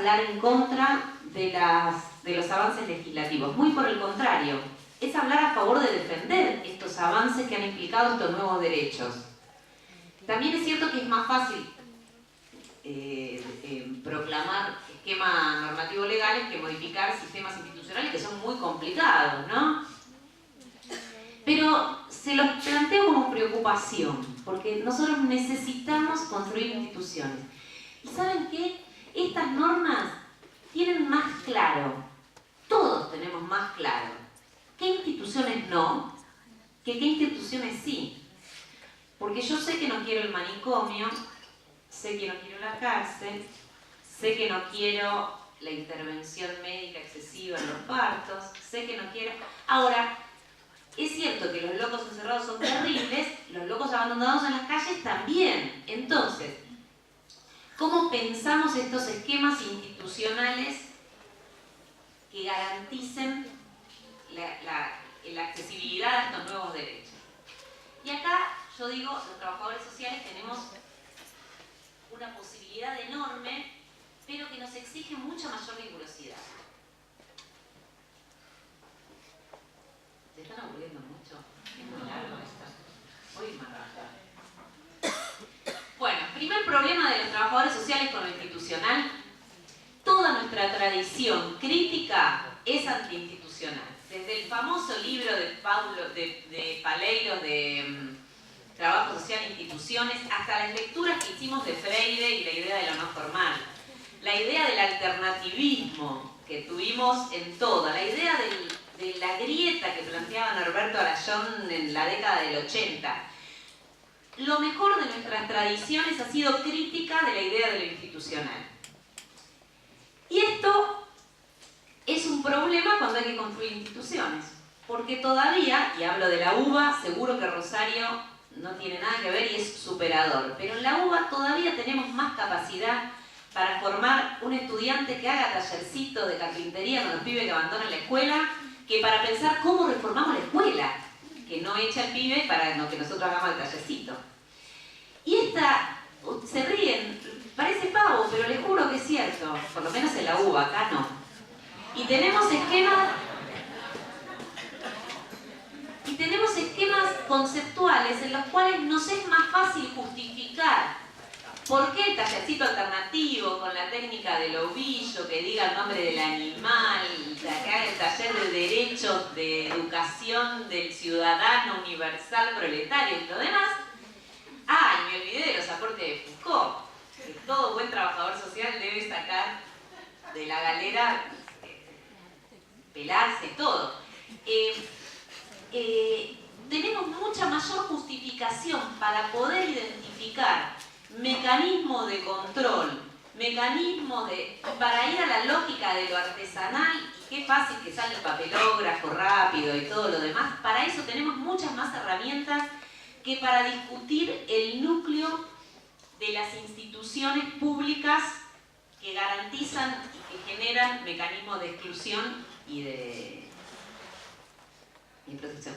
Speaker 1: hablar en contra de los avances legislativos, muy por el contrario, es hablar a favor de defender estos avances que han implicado estos nuevos derechos. También es cierto que es más fácil proclamar esquemas normativos legales que modificar sistemas institucionales que son muy complicados, ¿no? Pero se los planteo como preocupación, porque nosotros necesitamos construir instituciones. ¿Y saben qué? Estas normas tienen más claro, todos tenemos más claro, qué instituciones no, que qué instituciones sí. Porque yo sé que no quiero el manicomio, sé que no quiero la cárcel, sé que no quiero la intervención médica excesiva en los partos, sé que no quiero... Ahora, es cierto que los locos encerrados son terribles, los locos abandonados en las calles también. Entonces, ¿cómo pensamos estos esquemas institucionales que garanticen la accesibilidad a estos nuevos derechos? Y acá, yo digo, los trabajadores sociales tenemos una posibilidad enorme, pero que nos exige mucha mayor rigurosidad. ¿Se están aburriendo mucho? Es muy largo esto. Voy a ir más rápido. Bueno, primer problema de los trabajadores sociales con lo institucional. Toda nuestra tradición crítica es antiinstitucional. Desde el famoso libro de Paleiros de Trabajo Social e Instituciones, hasta las lecturas que hicimos de Freire y la idea de lo no formal. La idea del alternativismo que tuvimos en todo, la idea de la grieta que planteaba Norberto Arayón en la década del 80. Lo mejor de nuestras tradiciones ha sido crítica de la idea de lo institucional. Y esto es un problema cuando hay que construir instituciones, porque todavía, y hablo de la UBA, seguro que Rosario no tiene nada que ver y es superador, pero en la UBA todavía tenemos más capacidad para formar un estudiante que haga tallercito de carpintería con los pibes que abandonan la escuela, que para pensar cómo reformamos la escuela, que no echa el pibe para que nosotros hagamos el tallercito. Y esta, se ríen, parece pavo, pero les juro que es cierto, por lo menos en la UBA, acá no. Y tenemos esquemas conceptuales en los cuales nos es más fácil justificar por qué el tallercito alternativo con la técnica del ovillo, que diga el nombre del animal, que haga el taller de derechos, de educación del ciudadano universal proletario y lo demás. Ah, y me olvidé de los aportes de Foucault, que todo buen trabajador social debe sacar de la galera, pelarse y todo. Tenemos mucha mayor justificación para poder identificar mecanismos de control, para ir a la lógica de lo artesanal, y qué fácil que sale el papelógrafo rápido y todo lo demás. Para eso tenemos muchas más herramientas que para discutir el núcleo de las instituciones públicas que garantizan y que generan mecanismos de exclusión y de protección.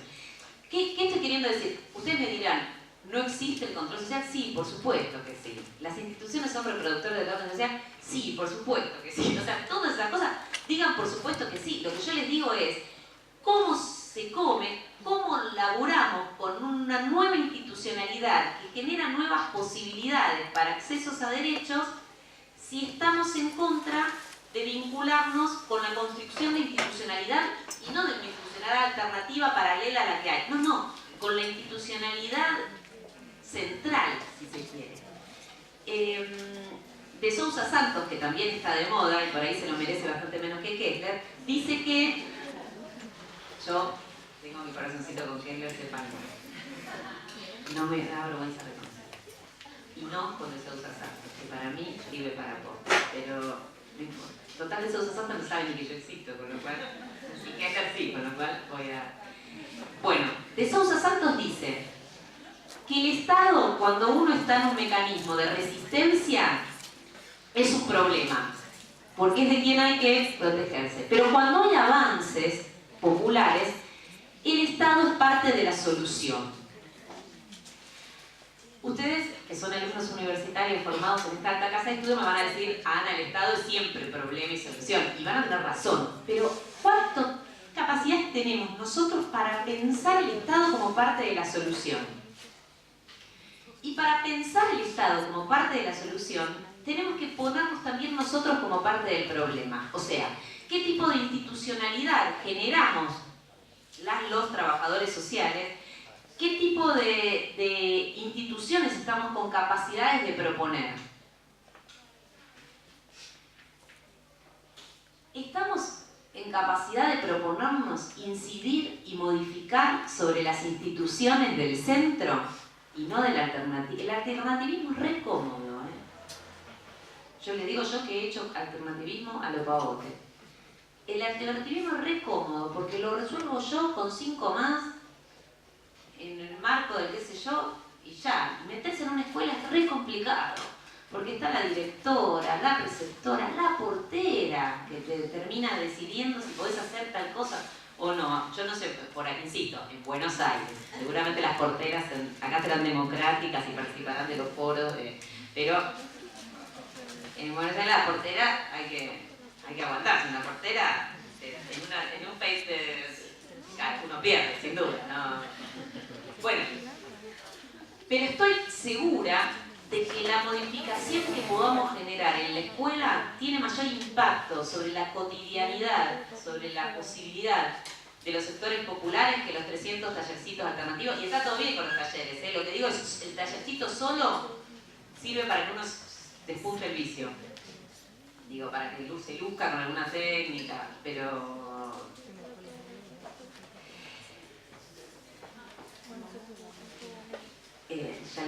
Speaker 1: ¿Qué estoy queriendo decir? Ustedes me dirán, ¿no existe el control social? Sí, por supuesto que sí. ¿Las instituciones son reproductores del orden social? Sí, por supuesto que sí. O sea, todas esas cosas, digan por supuesto que sí. Lo que yo les digo es, ¿cómo se come, cómo laburamos con una nueva institucionalidad que genera nuevas posibilidades para accesos a derechos si estamos en contra de vincularnos con la construcción de institucionalidad y no de una institucionalidad alternativa paralela a la que hay? No, con la institucionalidad central, si se quiere. De Sousa Santos, que también está de moda y por ahí se lo merece bastante menos que Kessler, dice que yo tengo mi corazoncito con Kessler, sepan, no me da vergüenza reconocer. Y no con De Sousa Santos, que para mí vive para poco, pero no importa. Total, De Sousa Santos no sabe ni que yo existo, con lo cual, y Kessler sí, con lo cual voy a... Bueno, De Sousa Santos dice que el Estado, cuando uno está en un mecanismo de resistencia, es un problema, porque es de quien hay que protegerse. Pero cuando hay avances populares, el Estado es parte de la solución. Ustedes, que son alumnos universitarios formados en esta alta casa de estudio, me van a decir, Ana, el Estado es siempre problema y solución. Y van a tener razón. Pero, ¿cuánta capacidad tenemos nosotros para pensar el Estado como parte de la solución? Y para pensar el Estado como parte de la solución, tenemos que ponernos también nosotros como parte del problema. O sea, ¿qué tipo de institucionalidad generamos los trabajadores sociales? ¿Qué tipo de instituciones estamos con capacidades de proponer? ¿Estamos en capacidad de proponernos incidir y modificar sobre las instituciones del centro y no del alternativismo? El alternativismo es re cómodo, ¿eh? Yo le digo yo que he hecho alternativismo a lo pavote. El alternativismo es re cómodo porque lo resuelvo yo con 5 más en el marco del qué sé yo, y ya. Meterse en una escuela es re complicado, porque está la directora, la preceptora, la portera, que te termina decidiendo si podés hacer tal cosa o no. Yo no sé, por aquí insisto, en Buenos Aires, seguramente las porteras acá serán democráticas y participarán de los foros, pero en Buenos Aires la portera hay que aguantarse. Una portera, en un país uno pierde, sin duda, ¿no? Bueno, pero estoy segura de que la modificación que podamos generar en la escuela tiene mayor impacto sobre la cotidianidad, sobre la posibilidad de los sectores populares que los 300 tallercitos alternativos. Y está todo bien con los talleres, ¿eh? Lo que digo es el tallercito solo sirve para que uno despunte el vicio. Digo, para que se luzca con alguna técnica, pero... ya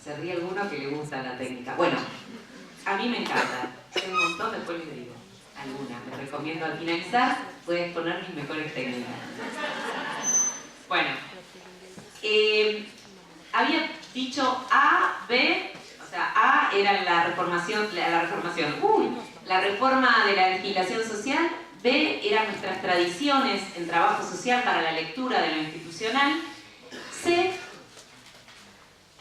Speaker 1: se ríe alguno que le gusta la técnica. Bueno, a mí me encanta. Sé un montón, después les digo algunas. Les recomiendo al finalizar, puedes poner mis mejores técnicas. Bueno, había dicho A, B, o sea, A era la reforma de la legislación social, B eran nuestras tradiciones en trabajo social para la lectura de lo institucional, C,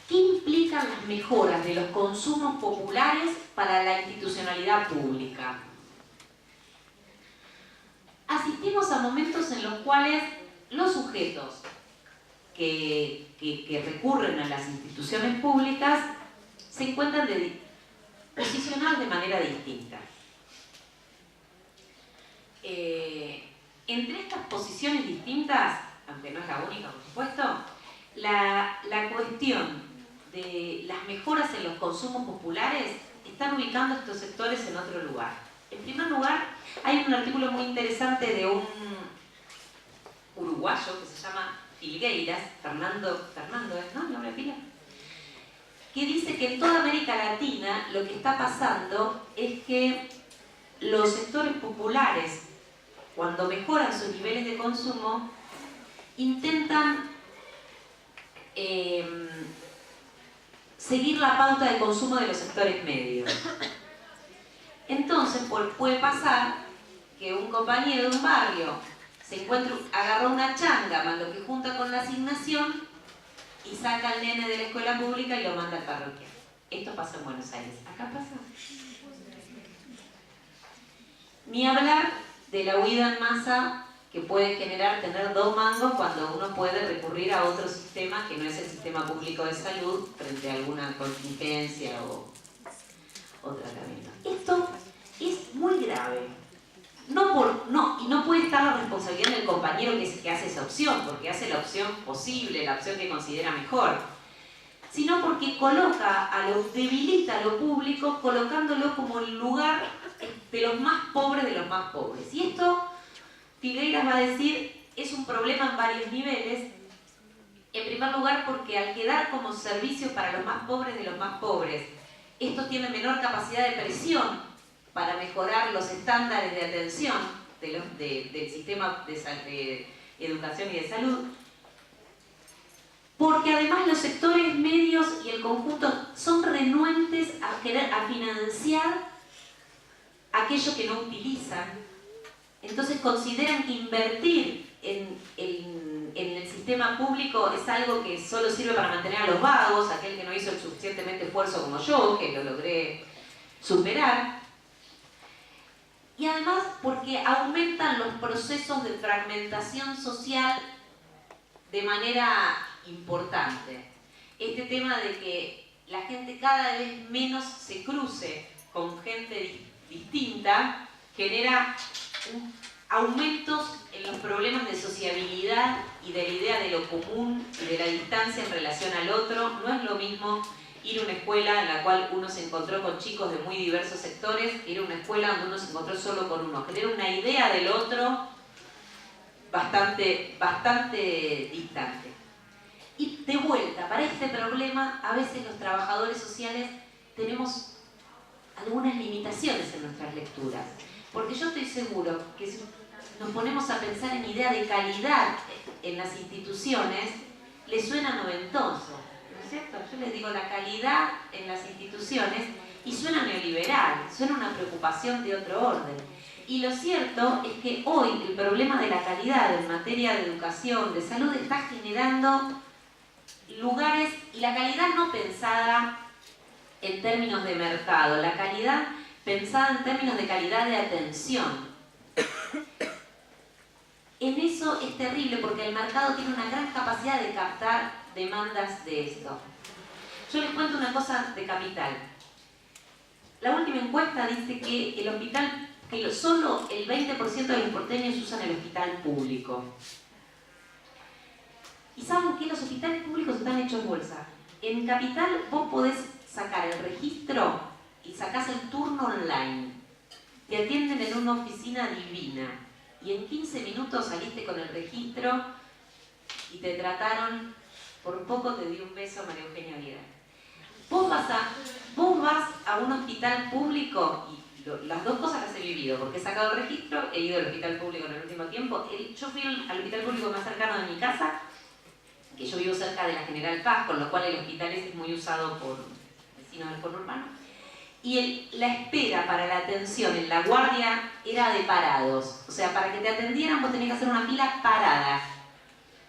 Speaker 1: ¿qué implican las mejoras de los consumos populares para la institucionalidad pública? Asistimos a momentos en los cuales los sujetos que recurren a las instituciones públicas se encuentran posicionados de manera distinta. Entre estas posiciones distintas, aunque no es la única por supuesto, la cuestión de las mejoras en los consumos populares están ubicando estos sectores en otro lugar. En primer lugar, hay un artículo muy interesante de un uruguayo que se llama Filgueiras, Fernando es, ¿no? ¿Nombre de pila? Que dice que en toda América Latina lo que está pasando es que los sectores populares, cuando mejoran sus niveles de consumo, intentan seguir la pauta de consumo de los sectores medios. Entonces puede pasar que un compañero de un barrio agarra una changa, más lo que junta con la asignación, y saca al nene de la escuela pública y lo manda al parroquial. Esto pasa en Buenos Aires. Acá pasa. Ni hablar de la huida en masa que puede generar tener 2 mangos cuando uno puede recurrir a otro sistema que no es el sistema público de salud frente a alguna contingencia o tratamiento. Esto es muy grave. Y no puede estar la responsabilidad del compañero que hace esa opción, porque hace la opción posible, la opción que considera mejor, sino porque debilita a lo público, colocándolo como el lugar de los más pobres de los más pobres. Y esto, Figueiras va a decir, es un problema en varios niveles. En primer lugar, porque al quedar como servicio para los más pobres de los más pobres, estos tienen menor capacidad de presión para mejorar los estándares de atención del sistema de educación y de salud, porque además los sectores medios y el conjunto son renuentes a financiar aquello que no utilizan. Entonces consideran que invertir en el sistema público es algo que solo sirve para mantener a los vagos, aquel que no hizo el suficientemente esfuerzo como yo, que lo logré superar. Y además porque aumentan los procesos de fragmentación social de manera importante. Este tema de que la gente cada vez menos se cruce con gente distinta genera aumentos en los problemas de sociabilidad y de la idea de lo común y de la distancia en relación al otro. No es lo mismo ir a una escuela en la cual uno se encontró con chicos de muy diversos sectores, ir a una escuela donde uno se encontró solo con uno. Genera una idea del otro bastante distante. Y de vuelta, para este problema, a veces los trabajadores sociales tenemos algunas limitaciones en nuestras lecturas. Porque yo estoy seguro que si nos ponemos a pensar en idea de calidad en las instituciones, le suena noventoso, ¿no es cierto? Yo les digo la calidad en las instituciones y suena neoliberal, suena una preocupación de otro orden. Y lo cierto es que hoy el problema de la calidad en materia de educación, de salud, está generando lugares, y la calidad no pensada en términos de mercado, la calidad pensada en términos de calidad de atención. En eso es terrible porque el mercado tiene una gran capacidad de captar demandas de esto. Yo les cuento una cosa de Capital. La última encuesta dice que el hospital, que solo el 20% de los porteños usan el hospital público. ¿Y saben qué? Los hospitales públicos están hechos bolsa. En Capital vos podés sacar el registro y sacás el turno online. Te atienden en una oficina divina. Y en 15 minutos saliste con el registro y te trataron, por poco te di un beso María Eugenia Vidal. Vos vas a un hospital público, y las dos cosas las he vivido, porque he sacado el registro, he ido al hospital público en el último tiempo. Yo fui al hospital público más cercano de mi casa, que yo vivo cerca de la General Paz, con lo cual el hospital es muy usado por vecinos del conurbano. Y la espera para la atención en la guardia era de parados. O sea, para que te atendieran vos tenías que hacer una fila parada.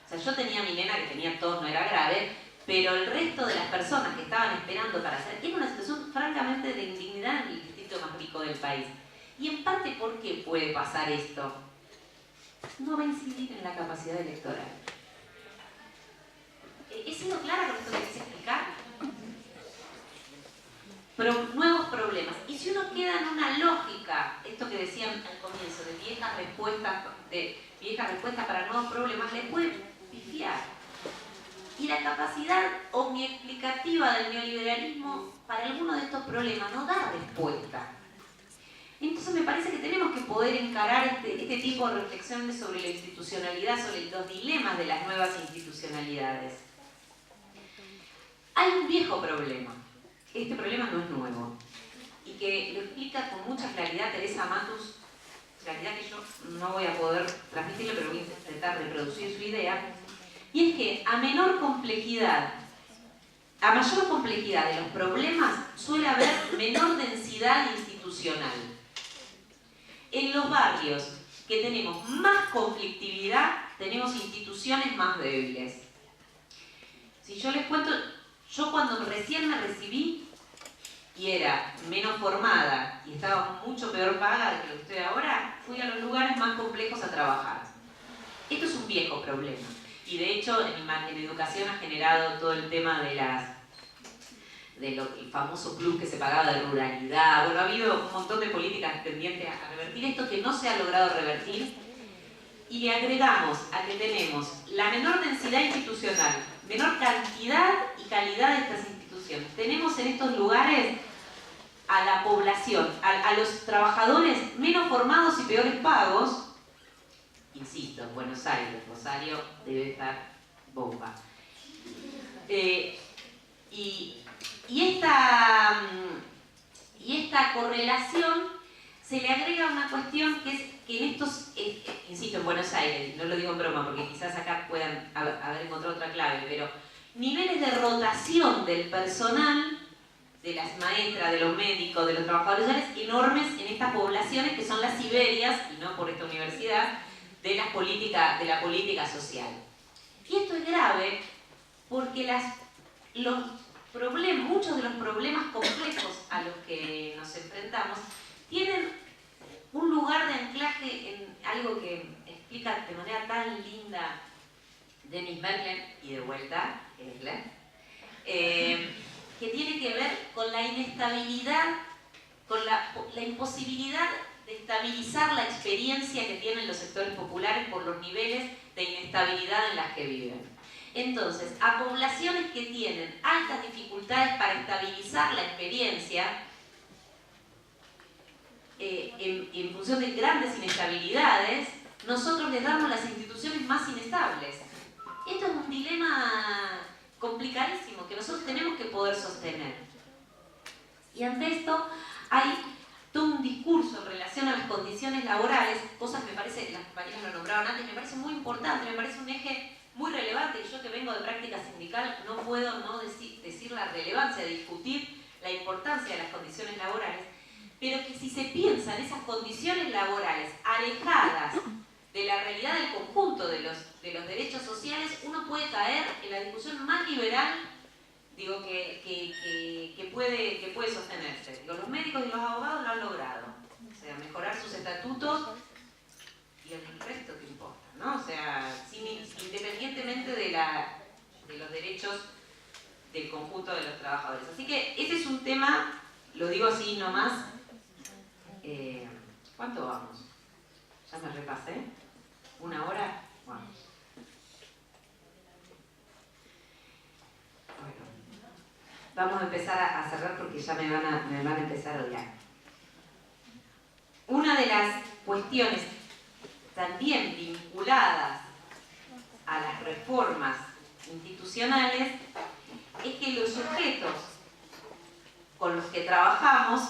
Speaker 1: O sea, yo tenía a mi nena que tenía tos, no era grave, pero el resto de las personas que estaban esperando para hacer... Era una situación francamente de indignidad en el distrito más rico del país. Y en parte, ¿por qué puede pasar esto? No va a incidir en la capacidad electoral. ¿He sido clara con esto que quise explicar? Pero nuevos problemas. Y si uno queda en una lógica, esto que decían al comienzo, de viejas respuestas para nuevos problemas, le puede pifiar. Y la capacidad omniexplicativa del neoliberalismo para algunos de estos problemas no da respuesta. Entonces me parece que tenemos que poder encarar este tipo de reflexiones sobre la institucionalidad, sobre los dilemas de las nuevas institucionalidades. Hay un viejo problema. Este problema no es nuevo y que lo explica con mucha claridad Teresa Matus, claridad que yo no voy a poder transmitirle, pero voy a intentar reproducir su idea, y es que a mayor complejidad de los problemas suele haber menor densidad institucional. En los barrios que tenemos más conflictividad, tenemos instituciones más débiles. Si yo les cuento... Yo cuando recién me recibí y era menos formada y estaba mucho peor pagada que lo que estoy ahora, fui a los lugares más complejos a trabajar. Esto es un viejo problema. Y de hecho en educación ha generado todo el tema el famoso plus que se pagaba de ruralidad. Bueno, ha habido un montón de políticas tendientes a revertir esto que no se ha logrado revertir. Y le agregamos a que tenemos la menor densidad institucional, menor cantidad y calidad de estas instituciones. Tenemos en estos lugares a la población, a los trabajadores menos formados y peores pagos. Insisto, en Buenos Aires, Rosario debe estar bomba. Y esta correlación se le agrega una cuestión que es que en estos, insisto, en Buenos Aires, no lo digo en broma porque quizás acá puedan haber encontrado otra clave, pero niveles de rotación del personal, de las maestras, de los médicos, de los trabajadores sociales, enormes en estas poblaciones que son las Siberias, y no por esta universidad, de la política social. Y esto es grave porque muchos de los problemas complejos a los que nos enfrentamos tienen un lugar de anclaje en algo que explica de manera tan linda Dennis Berglen, y de vuelta, que tiene que ver con la inestabilidad, con la imposibilidad de estabilizar la experiencia que tienen los sectores populares por los niveles de inestabilidad en las que viven. Entonces, a poblaciones que tienen altas dificultades para estabilizar la experiencia, en función de grandes inestabilidades, nosotros les damos las instituciones más inestables. Esto es un dilema complicadísimo que nosotros tenemos que poder sostener. Y ante esto hay todo un discurso en relación a las condiciones laborales, cosas que me parece, las compañeras lo nombraban antes, me parece muy importante, me parece un eje muy relevante. Yo que vengo de práctica sindical no puedo no decir la relevancia de discutir la importancia de las condiciones laborales, pero que si se piensa en esas condiciones laborales alejadas de la realidad del conjunto de los derechos sociales, uno puede caer en la discusión más liberal, digo, que puede sostenerse. Digo, los médicos y los abogados lo han logrado, o sea, mejorar sus estatutos y el resto que importa, ¿no? O sea, independientemente de los derechos del conjunto de los trabajadores. Así que ese es un tema, lo digo así nomás. ¿Cuánto vamos? Ya me repasé. ¿1 hora? Bueno. Vamos a empezar a cerrar porque ya me van a empezar a odiar. Una de las cuestiones también vinculadas a las reformas institucionales es que los sujetos con los que trabajamos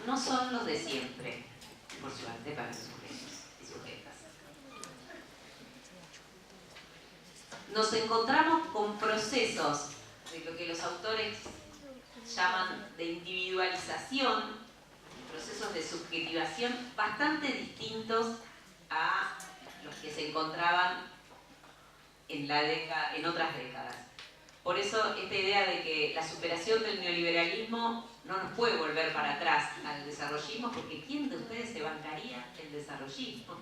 Speaker 1: no son los de siempre, por suerte para los sujetos y sujetas. Nos encontramos con procesos de lo que los autores llaman de individualización, procesos de subjetivación bastante distintos a los que se encontraban en otras décadas. Por eso esta idea de que la superación del neoliberalismo no nos puede volver para atrás al desarrollismo, porque ¿quién de ustedes se bancaría el desarrollismo?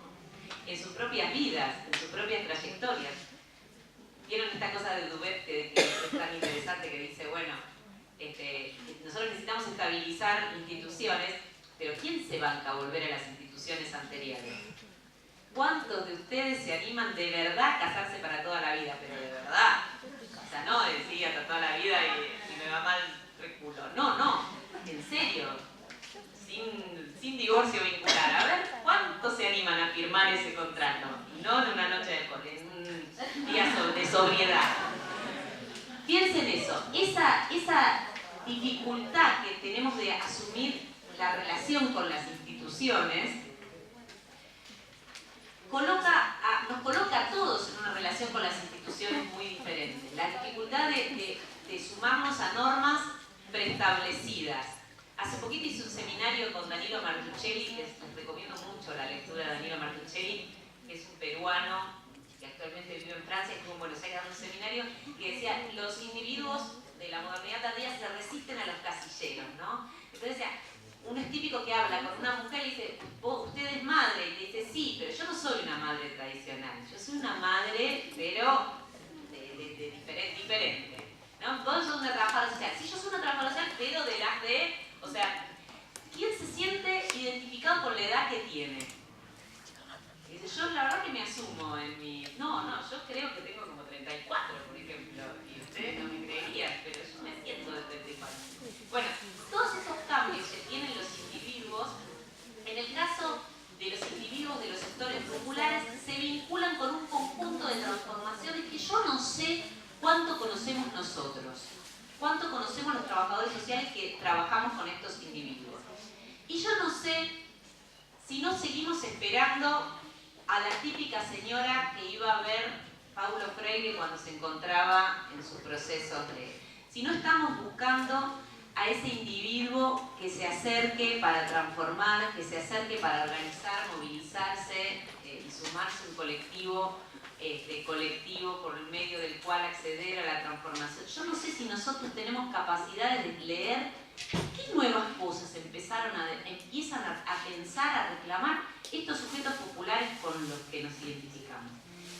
Speaker 1: En sus propias vidas, en sus propias trayectorias. ¿Vieron esta cosa de Dubet que es tan interesante, que dice, bueno, nosotros necesitamos estabilizar instituciones, pero ¿quién se banca a volver a las instituciones anteriores? ¿Cuántos de ustedes se animan de verdad a casarse para toda la vida? Pero de verdad. O sea, no decir hasta toda la vida y me va mal reculo. No, en serio. Sin divorcio vincular. A ver, ¿cuántos se animan a firmar ese contrato? Y no en una noche en un día de sobriedad. Piensen eso. Esa dificultad que tenemos de asumir la relación con las instituciones nos coloca a todos en una relación con las instituciones muy diferente. La dificultad de sumarnos a normas preestablecidas. Hace poquito hice un seminario con Danilo Martuchelli, que les recomiendo mucho la lectura de Danilo Martuchelli, que es un peruano que actualmente vive en Francia, estuvo en Buenos Aires dando un seminario, que decía, los individuos de la modernidad tardía se resisten a los casilleros, ¿no? Entonces decía, uno es típico que habla con una mujer y dice, usted es madre, y le dice, sí, pero yo no soy una madre tradicional, yo soy una madre, pero diferente, ¿no? Vos sos una trabajadora social, sí, yo soy una trabajadora social, pero o sea, ¿quién se siente identificado con la edad que tiene? Y dice, yo la verdad que me asumo en mi... No, yo creo que tengo como 34, por ejemplo, y ustedes no me creerían, pero yo me siento de 34. Bueno, todos esos cambios que tienen los individuos, en el caso de los individuos de los sectores populares, se vinculan con un conjunto de transformaciones que yo no sé cuánto conocemos nosotros, cuánto conocemos los trabajadores sociales que trabajamos con estos individuos. Y yo no sé si no seguimos esperando a la típica señora que iba a ver Paulo Freire cuando se encontraba en sus procesos si no estamos buscando a ese individuo que se acerque para transformar, que se acerque para organizar, movilizarse y sumarse a un colectivo por el medio del cual acceder a la transformación. Yo no sé si nosotros tenemos capacidades de leer qué nuevas cosas empiezan a pensar, a reclamar estos sujetos populares con los que nos identificamos.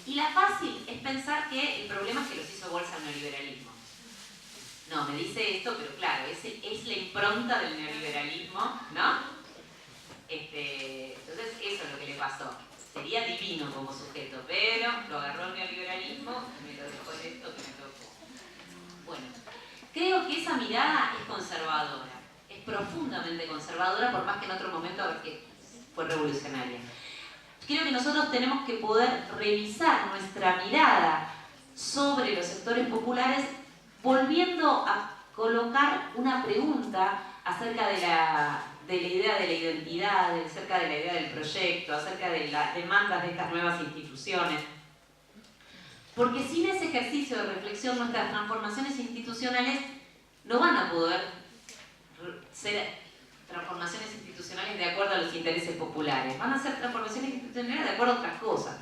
Speaker 1: Y la fácil es pensar que el problema es que los hizo bolsa el neoliberalismo. No, me dice esto, pero claro, es la impronta del neoliberalismo, ¿no? Entonces eso es lo que le pasó. Sería divino como sujeto, pero lo agarró el neoliberalismo y me lo dejó en esto que me tocó. Bueno, creo que esa mirada es conservadora, es profundamente conservadora, por más que en otro momento fue revolucionaria. Creo que nosotros tenemos que poder revisar nuestra mirada sobre los sectores populares volviendo a colocar una pregunta acerca de la idea de la identidad, acerca de la idea del proyecto, acerca de las demandas de estas nuevas instituciones. Porque sin ese ejercicio de reflexión, nuestras transformaciones institucionales no van a poder ser transformaciones institucionales de acuerdo a los intereses populares. Van a ser transformaciones institucionales de acuerdo a otras cosas.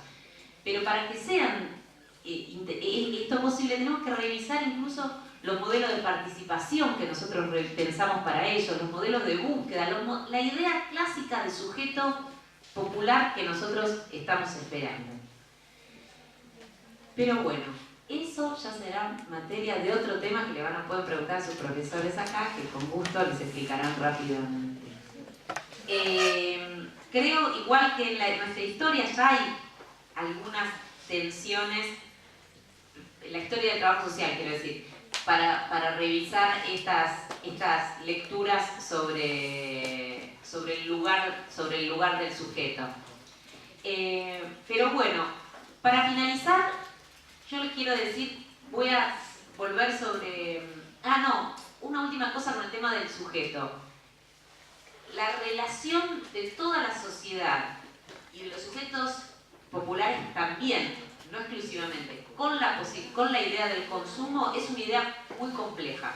Speaker 1: Pero para que sean esto posible, tenemos que revisar incluso los modelos de participación que nosotros pensamos para ellos, los modelos de búsqueda, la idea clásica de sujeto popular que nosotros estamos esperando. Pero bueno, eso ya será materia de otro tema que pueden preguntar a sus profesores acá, que con gusto les explicarán rápidamente. Creo, igual que en nuestra historia, ya hay algunas tensiones, en la historia del trabajo social, quiero decir, para revisar estas lecturas sobre el lugar del sujeto. Pero bueno, para finalizar, yo les quiero decir, voy a volver sobre... una última cosa con el tema del sujeto. La relación de toda la sociedad y de los sujetos populares también, no exclusivamente, con la idea del consumo es una idea muy compleja.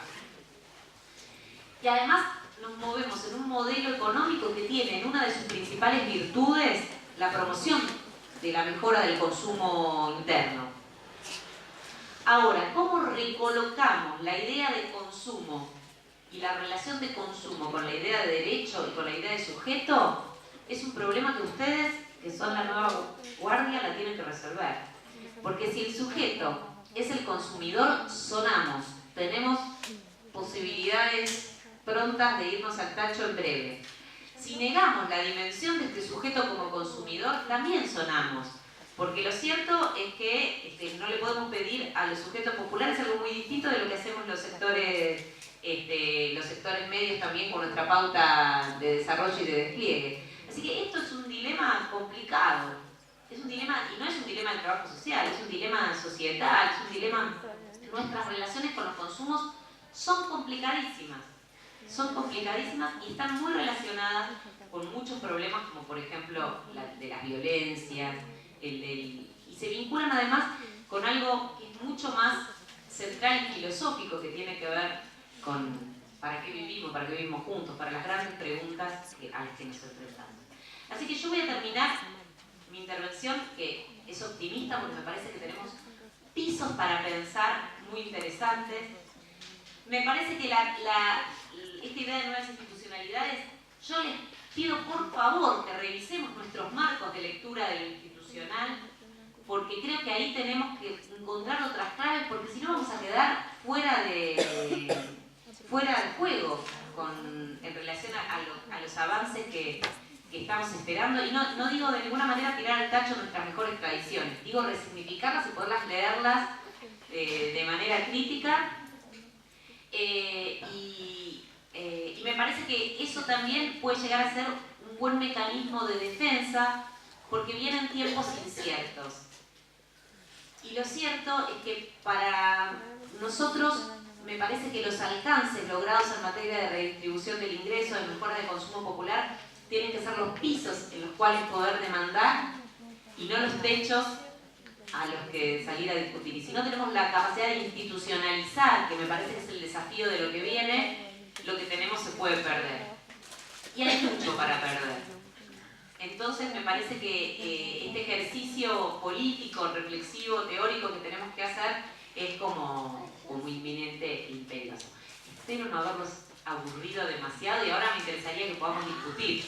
Speaker 1: Y además nos movemos en un modelo económico que tiene en una de sus principales virtudes la promoción de la mejora del consumo interno. Ahora, ¿cómo recolocamos la idea de consumo y la relación de consumo con la idea de derecho y con la idea de sujeto? Es un problema que ustedes, que son la nueva guardia, la tienen que resolver. Porque si el sujeto es el consumidor, sonamos. Tenemos posibilidades prontas de irnos al tacho en breve. Si negamos la dimensión de este sujeto como consumidor, también sonamos. Porque lo cierto es que no le podemos pedir a los sujetos populares algo muy distinto de lo que hacemos los sectores medios también con nuestra pauta de desarrollo y de despliegue. Así que esto es un dilema complicado. Es un dilema, y no es un dilema del trabajo social, es un dilema societal, es un dilema... Nuestras relaciones con los consumos son complicadísimas. Son complicadísimas y están muy relacionadas con muchos problemas, como por ejemplo de las violencias, y se vinculan además con algo que es mucho más central y filosófico, que tiene que ver con para qué vivimos juntos, para las grandes preguntas a las que nos enfrentamos. Así que yo voy a terminar mi intervención, que es optimista porque me parece que tenemos pisos para pensar muy interesantes. Me parece que esta idea de nuevas institucionalidades, yo les pido por favor que revisemos nuestros marcos de lectura de lo institucional, porque creo que ahí tenemos que encontrar otras claves, porque si no vamos a quedar fuera del juego en relación a los avances que estamos esperando. Y no digo de ninguna manera tirar al tacho nuestras mejores tradiciones, digo resignificarlas y poderlas leerlas de manera crítica. Y me parece que eso también puede llegar a ser un buen mecanismo de defensa, porque vienen tiempos inciertos. Y lo cierto es que para nosotros me parece que los alcances logrados en materia de redistribución del ingreso, de mejora del consumo popular, tienen que ser los pisos en los cuales poder demandar y no los techos a los que salir a discutir. Y si no tenemos la capacidad de institucionalizar, que me parece que es el desafío de lo que viene, lo que tenemos se puede perder. Y hay mucho para perder. Entonces me parece que este ejercicio político, reflexivo, teórico que tenemos que hacer es como inminente e imperioso. Espero no haberlos aburrido demasiado y ahora me interesaría que podamos discutir.